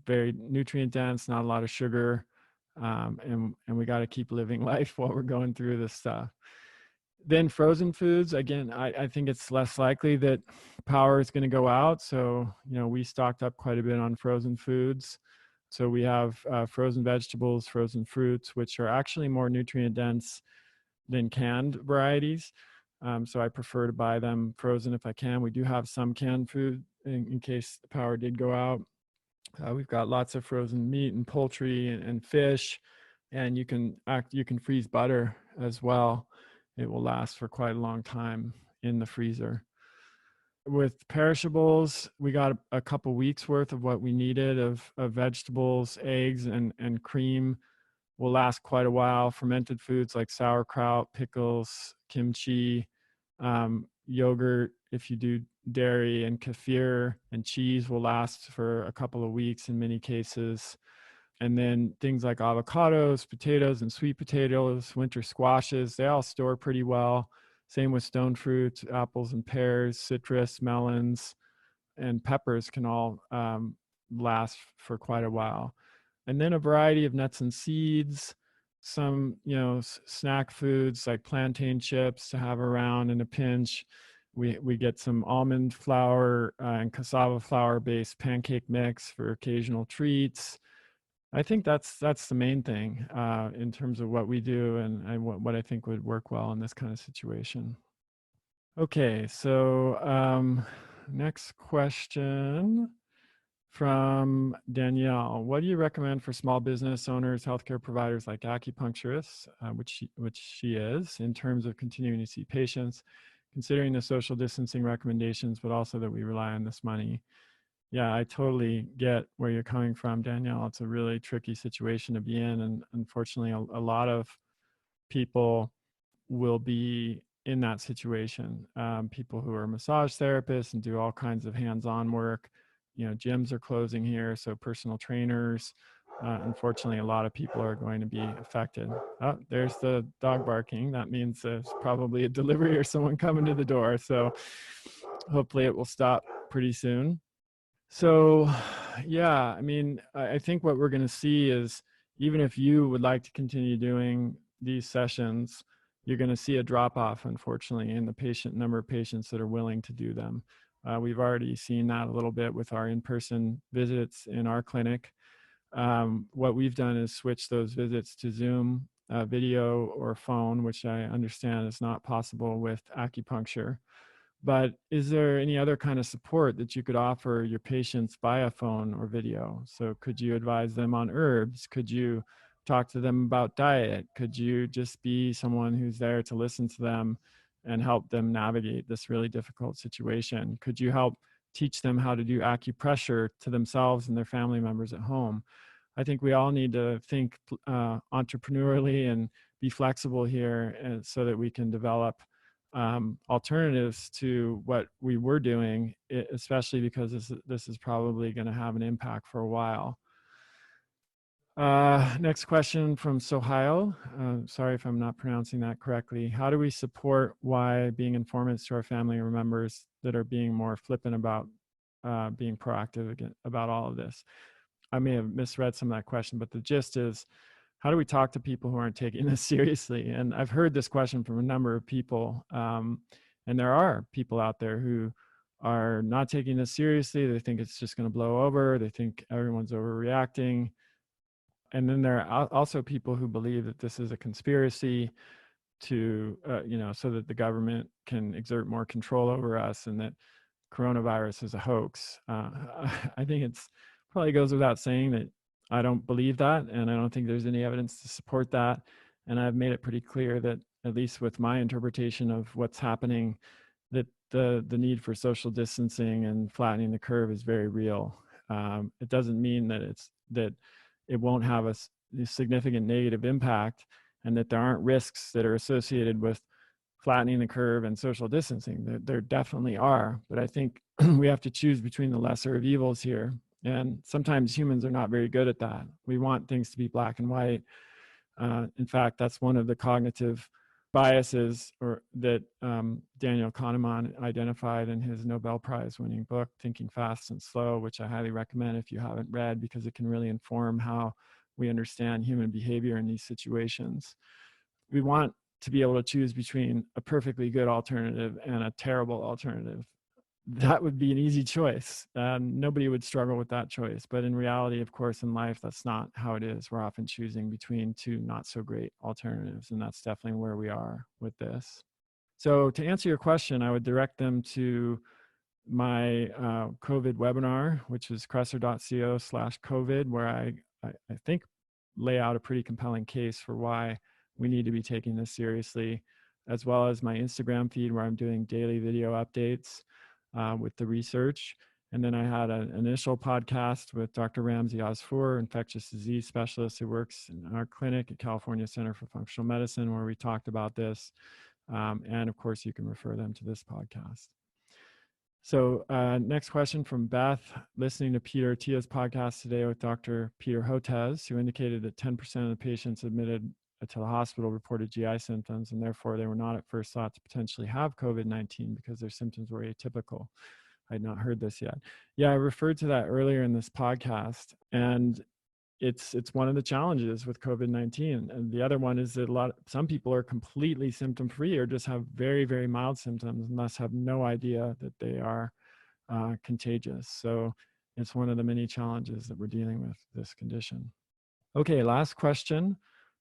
very nutrient dense, not a lot of sugar. And we got to keep living life while we're going through this stuff. Then frozen foods, again, I think it's less likely that power is going to go out. So, we stocked up quite a bit on frozen foods. So we have frozen vegetables, frozen fruits, which are actually more nutrient dense than canned varieties. So I prefer to buy them frozen if I can. We do have some canned food in case the power did go out. We've got lots of frozen meat and poultry and fish, and you can freeze butter as well. It will last for quite a long time in the freezer. With perishables, we got a couple weeks worth of what we needed of vegetables, eggs, and cream. Will last quite a while. Fermented foods like sauerkraut, pickles, kimchi, yogurt, if you do dairy, and kefir and cheese will last for a couple of weeks in many cases. And then things like avocados, potatoes, and sweet potatoes, winter squashes, they all store pretty well. Same with stone fruits, apples and pears, citrus, melons, and peppers can all last for quite a while. And then a variety of nuts and seeds, some, snack foods like plantain chips to have around in a pinch. We get some almond flour and cassava flour based pancake mix for occasional treats. I think that's the main thing in terms of what we do and what I think would work well in this kind of situation. Okay, so next question from Danielle. What do you recommend for small business owners, healthcare providers like acupuncturists, which she is, in terms of continuing to see patients, considering the social distancing recommendations, but also that we rely on this money? Yeah, I totally get where you're coming from, Danielle. It's a really tricky situation to be in. And unfortunately, a lot of people will be in that situation. People who are massage therapists and do all kinds of hands-on work. Gyms are closing here, so personal trainers. Unfortunately, a lot of people are going to be affected. Oh, there's the dog barking. That means there's probably a delivery or someone coming to the door. So hopefully it will stop pretty soon. So, yeah, I think what we're going to see is, even if you would like to continue doing these sessions, you're going to see a drop off, unfortunately, in the number of patients that are willing to do them. We've already seen that a little bit with our in-person visits in our clinic. What we've done is switch those visits to Zoom, video, or phone, which I understand is not possible with acupuncture. But is there any other kind of support that you could offer your patients via phone or video? So could you advise them on herbs? Could you talk to them about diet? Could you just be someone who's there to listen to them and help them navigate this really difficult situation? Could you help teach them how to do acupressure to themselves and their family members at home? I think we all need to think entrepreneurially and be flexible here, and so that we can develop alternatives to what we were doing, especially because this is probably going to have an impact for a while. Next question from Sohail. Sorry if I'm not pronouncing that correctly. How do we support why being informants to our family members that are being more flippant about being proactive about all of this? I may have misread some of that question, but the gist is, how do we talk to people who aren't taking this seriously? And I've heard this question from a number of people. And there are people out there who are not taking this seriously. They think it's just going to blow over. They think everyone's overreacting. And then there are also people who believe that this is a conspiracy to, so that the government can exert more control over us, and that coronavirus is a hoax. I think it's probably goes without saying that I don't believe that, and I don't think there's any evidence to support that. And I've made it pretty clear that, at least with my interpretation of what's happening, that the need for social distancing and flattening the curve is very real. It doesn't mean that it won't have a significant negative impact, and that there aren't risks that are associated with flattening the curve and social distancing. There definitely are, but I think we have to choose between the lesser of evils here. And sometimes humans are not very good at that. We want things to be black and white. In fact, that's one of the cognitive biases that Daniel Kahneman identified in his Nobel Prize winning book, Thinking Fast and Slow, which I highly recommend if you haven't read, because it can really inform how we understand human behavior in these situations. We want to be able to choose between a perfectly good alternative and a terrible alternative. That would be an easy choice. Nobody would struggle with that choice. But in reality, of course, in life, that's not how it is. We're often choosing between two not so great alternatives. And that's definitely where we are with this. So to answer your question, I would direct them to my COVID webinar, which is kresser.co/COVID, where I think lay out a pretty compelling case for why we need to be taking this seriously, as well as my Instagram feed, where I'm doing daily video updates with the research. And then I had an initial podcast with Dr. Ramsey Osfour, infectious disease specialist who works in our clinic at California Center for Functional Medicine, where we talked about this. And of course, you can refer them to this podcast. So next question from Beth, listening to Peter Attia's podcast today with Dr. Peter Hotez, who indicated that 10% of the patients admitted to the hospital reported GI symptoms, and therefore they were not at first thought to potentially have COVID-19 because their symptoms were atypical. I had not heard this yet. Yeah, I referred to that earlier in this podcast, and it's one of the challenges with COVID-19. And the other one is that some people are completely symptom-free or just have very, very mild symptoms and thus have no idea that they are contagious. So it's one of the many challenges that we're dealing with this condition. Okay, last question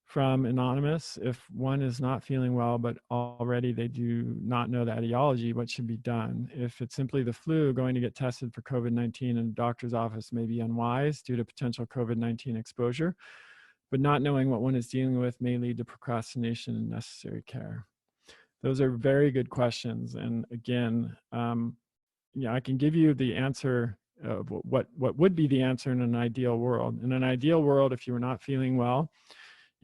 from Anonymous. If one is not feeling well, but already they do not know the etiology, what should be done? If it's simply the flu, going to get tested for COVID-19 in a doctor's office may be unwise due to potential COVID-19 exposure, but not knowing what one is dealing with may lead to procrastination and necessary care. Those are very good questions. And again, I can give you the answer of what would be the answer in an ideal world. In an ideal world, if you were not feeling well,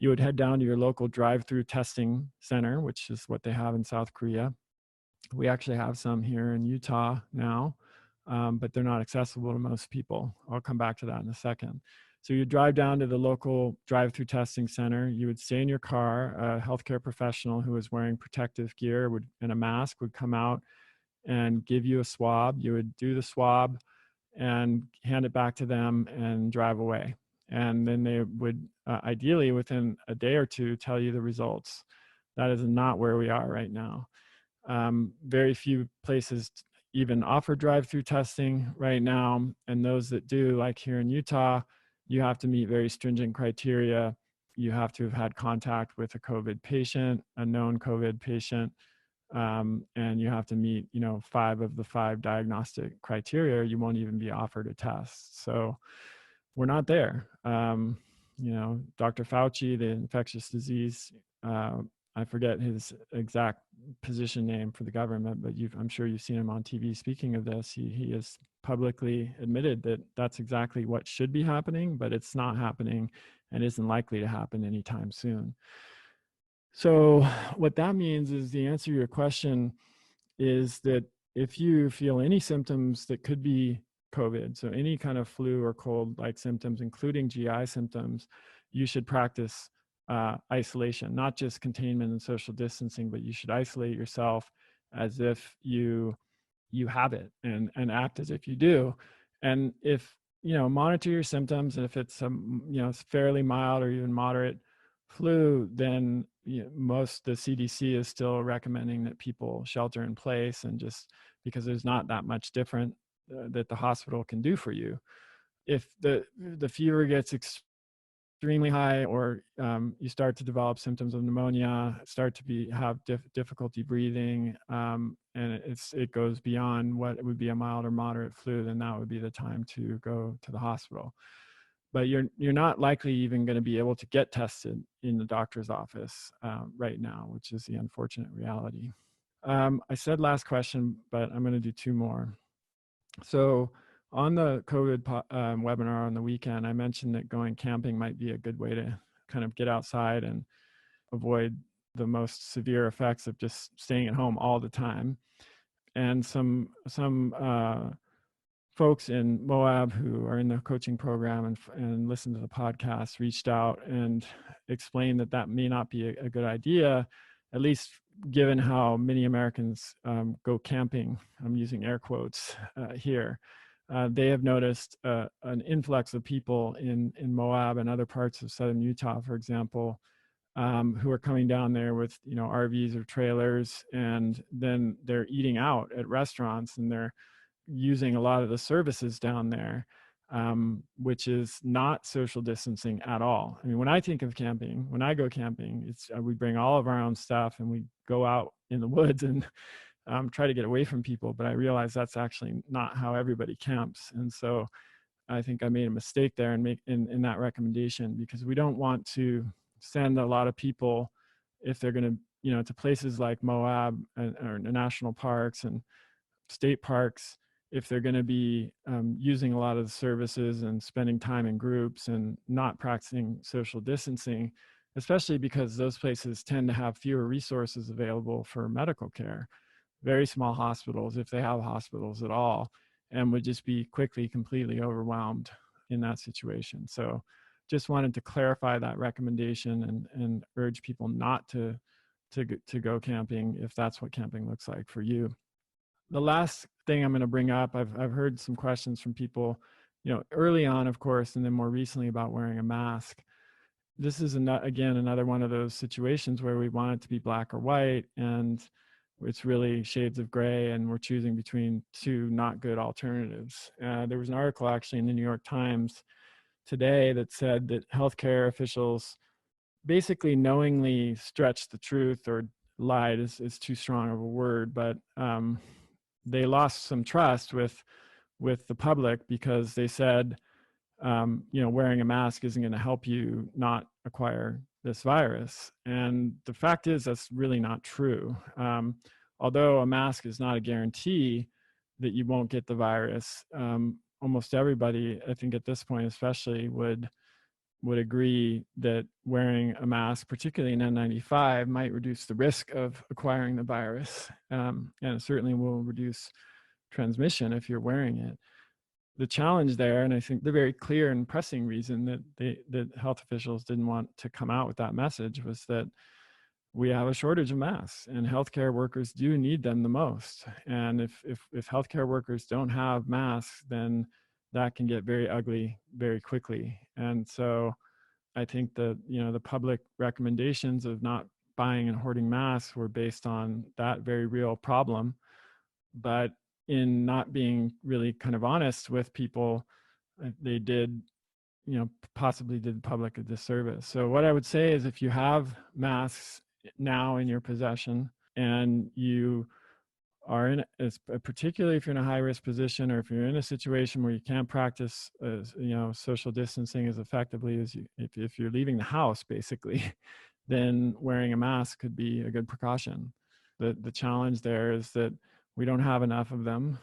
you would head down to your local drive-through testing center, which is what they have in South Korea. We actually have some here in Utah now, but they're not accessible to most people. I'll come back to that in a second. So you drive down to the local drive-through testing center. You would stay in your car. A healthcare professional who is wearing protective gear and a mask would come out and give you a swab. You would do the swab and hand it back to them and drive away. And then they would ideally within a day or two tell you the results. That is not where we are right now. Very few places even offer drive-through testing right now. And those that do, like here in Utah, you have to meet very stringent criteria. You have to have had contact with a COVID patient, a known COVID patient, and you have to meet, 5 of the 5 diagnostic criteria, you won't even be offered a test. So we're not there. Dr. Fauci, the infectious disease, I forget his exact position name for the government, but I'm sure you've seen him on TV speaking of this. He has publicly admitted that that's exactly what should be happening, but it's not happening and isn't likely to happen anytime soon. So what that means is, the answer to your question is that if you feel any symptoms that could be COVID, so any kind of flu or cold-like symptoms, including GI symptoms, you should practice isolation, not just containment and social distancing, but you should isolate yourself as if you have it, and act as if you do. And if, monitor your symptoms, and if it's it's fairly mild or even moderate flu, then the CDC is still recommending that people shelter in place, and just because there's not that much different that the hospital can do for you. If the fever gets extremely high, or you start to develop symptoms of pneumonia, start to have difficulty breathing, and it goes beyond what would be a mild or moderate flu, then that would be the time to go to the hospital. But you're not likely even going to be able to get tested in the doctor's office right now, which is the unfortunate reality. I said last question, but I'm going to do 2 more. So on the COVID webinar on the weekend, I mentioned that going camping might be a good way to kind of get outside and avoid the most severe effects of just staying at home all the time. And some folks in Moab who are in the coaching program and listen to the podcast reached out and explained that may not be a good idea, at least given how many Americans go camping. I'm using air quotes here. They have noticed an influx of people in Moab and other parts of southern Utah, for example, who are coming down there with RVs or trailers, and then they're eating out at restaurants, and they're using a lot of the services down there, which is not social distancing at all. I mean, when I think of camping, when I go camping, it's we bring all of our own stuff and we go out in the woods and try to get away from people. But I realize that's actually not how everybody camps. And so I think I made a mistake there in that recommendation, because we don't want to send a lot of people, if they're going to, to places like Moab or national parks and state parks, if they're going to be using a lot of the services and spending time in groups and not practicing social distancing, especially because those places tend to have fewer resources available for medical care. Very small hospitals, if they have hospitals at all, and would just be quickly, completely overwhelmed in that situation. So just wanted to clarify that recommendation and urge people not to go camping if that's what camping looks like for you. The last thing I'm going to bring up, I've heard some questions from people, early on, of course, and then more recently, about wearing a mask. This is again another one of those situations where we want it to be black or white, and it's really shades of gray, and we're choosing between 2 not good alternatives. There was an article actually in the New York Times today that said that healthcare officials basically knowingly stretched the truth, or lied is too strong of a word, but they lost some trust with the public, because they said, wearing a mask isn't going to help you not acquire this virus. And the fact is, that's really not true. Although a mask is not a guarantee that you won't get the virus, almost everybody, I think at this point especially, would agree that wearing a mask, particularly an N95, might reduce the risk of acquiring the virus, and it certainly will reduce transmission if you're wearing it. The challenge there, and I think the very clear and pressing reason that health officials didn't want to come out with that message, was that we have a shortage of masks, and healthcare workers do need them the most. And if healthcare workers don't have masks, then that can get very ugly very quickly. And so I think the public recommendations of not buying and hoarding masks were based on that very real problem. But in not being really kind of honest with people, they did, possibly did the public a disservice. So what I would say is, if you have masks now in your possession, and you are particularly if you're in a high risk position, or if you're in a situation where you can't practice, social distancing as effectively as if you're leaving the house, basically, then wearing a mask could be a good precaution. The challenge there is that we don't have enough of them.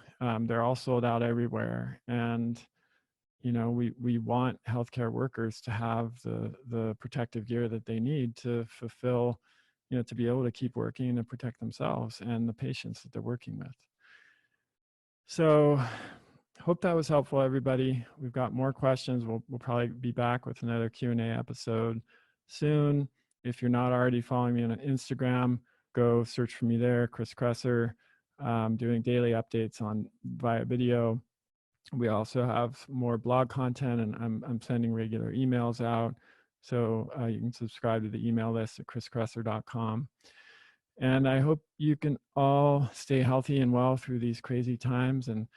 They're all sold out everywhere, and we want healthcare workers to have the protective gear that they need to fulfill, to be able to keep working and to protect themselves and the patients that they're working with. So hope that was helpful, everybody. We've got more questions. We'll probably be back with another Q&A episode soon. If you're not already following me on Instagram, go search for me there, Chris Kresser, doing daily updates via video. We also have more blog content, and I'm sending regular emails out. So you can subscribe to the email list at chriskresser.com. And I hope you can all stay healthy and well through these crazy times. And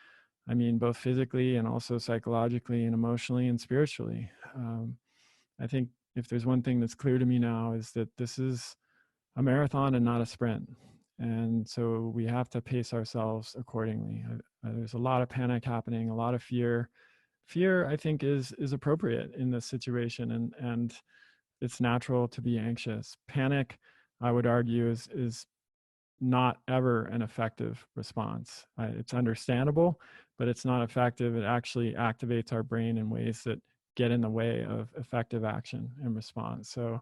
I mean, both physically and also psychologically and emotionally and spiritually. I think if there's one thing that's clear to me now, is that this is a marathon and not a sprint. And so we have to pace ourselves accordingly. There's a lot of panic happening, a lot of fear. Fear, I think, is appropriate in this situation, and it's natural to be anxious. Panic, I would argue, is not ever an effective response. It's understandable, but it's not effective. It actually activates our brain in ways that get in the way of effective action and response. So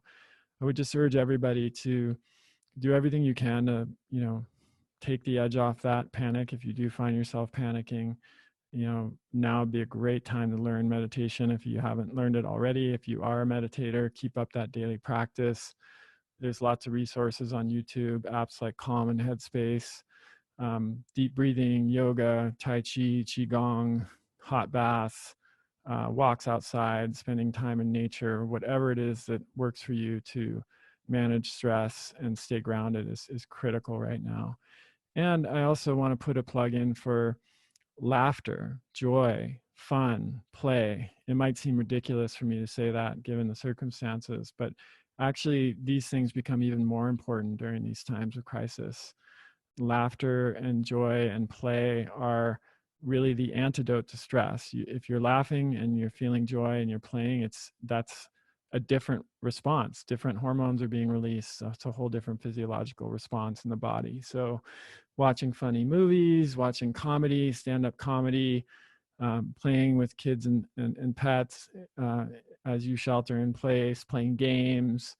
I would just urge everybody to do everything you can to, take the edge off that panic. If you do find yourself panicking, now would be a great time to learn meditation. If you haven't learned it already, if you are a meditator, keep up that daily practice. There's lots of resources on YouTube, apps like Calm and Headspace, deep breathing, yoga, Tai Chi, Qigong, hot baths, walks outside, spending time in nature, whatever it is that works for you to manage stress and stay grounded is critical right now. And I also want to put a plug in for laughter, joy, fun, play. It might seem ridiculous for me to say that given the circumstances, but actually these things become even more important during these times of crisis. Laughter and joy and play are really the antidote to stress. If you're laughing and you're feeling joy and you're playing, that's a different response. Different hormones are being released. So it's a whole different physiological response in the body. So watching funny movies, watching comedy, stand-up comedy, playing with kids and pets as you shelter in place, playing games,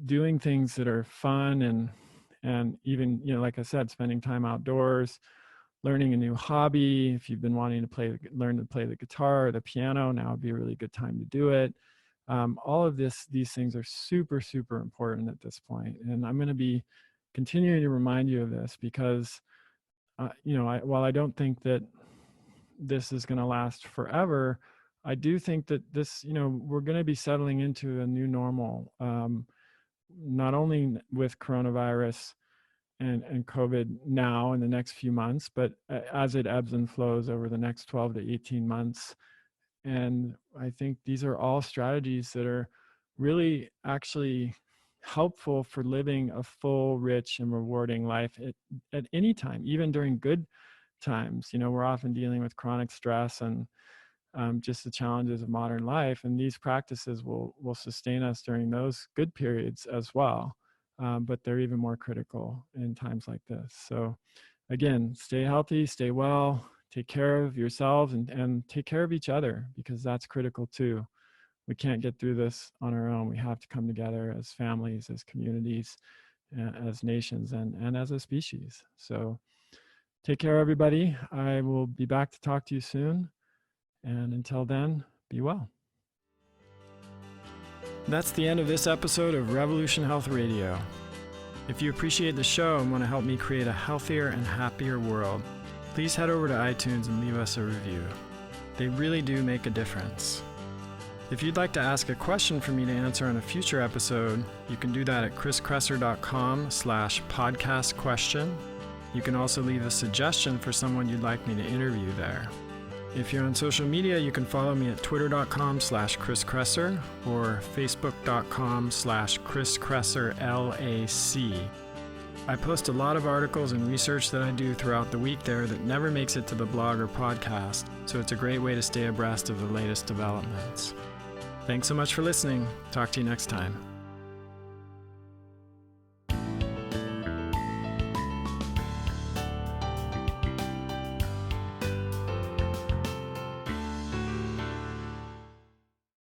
doing things that are fun and even, like I said, spending time outdoors, learning a new hobby. If you've been wanting to learn to play the guitar or the piano, now would be a really good time to do it. All of these things are super, super important at this point. And I'm going to be continuing to remind you of this because, while I don't think that this is going to last forever, I do think that this, we're going to be settling into a new normal, not only with coronavirus and COVID now in the next few months, but as it ebbs and flows over the next 12 to 18 months. And I think these are all strategies that are really actually helpful for living a full, rich, and rewarding life at any time, even during good times. We're often dealing with chronic stress and just the challenges of modern life. And these practices will sustain us during those good periods as well. But they're even more critical in times like this. So again, stay healthy, stay well, take care of yourselves and take care of each other, because that's critical too. We can't get through this on our own. We have to come together as families, as communities, as nations, and as a species. So take care, everybody. I will be back to talk to you soon. And until then, be well. That's the end of this episode of Revolution Health Radio. If you appreciate the show and want to help me create a healthier and happier world, please head over to iTunes and leave us a review. They really do make a difference. If you'd like to ask a question for me to answer on a future episode, you can do that at chriskresser.com/podcast question. You can also leave a suggestion for someone you'd like me to interview there. If you're on social media, you can follow me at twitter.com/chriskresser or facebook.com/chriskresserlac. I post a lot of articles and research that I do throughout the week there that never makes it to the blog or podcast, so it's a great way to stay abreast of the latest developments. Thanks so much for listening. Talk to you next time.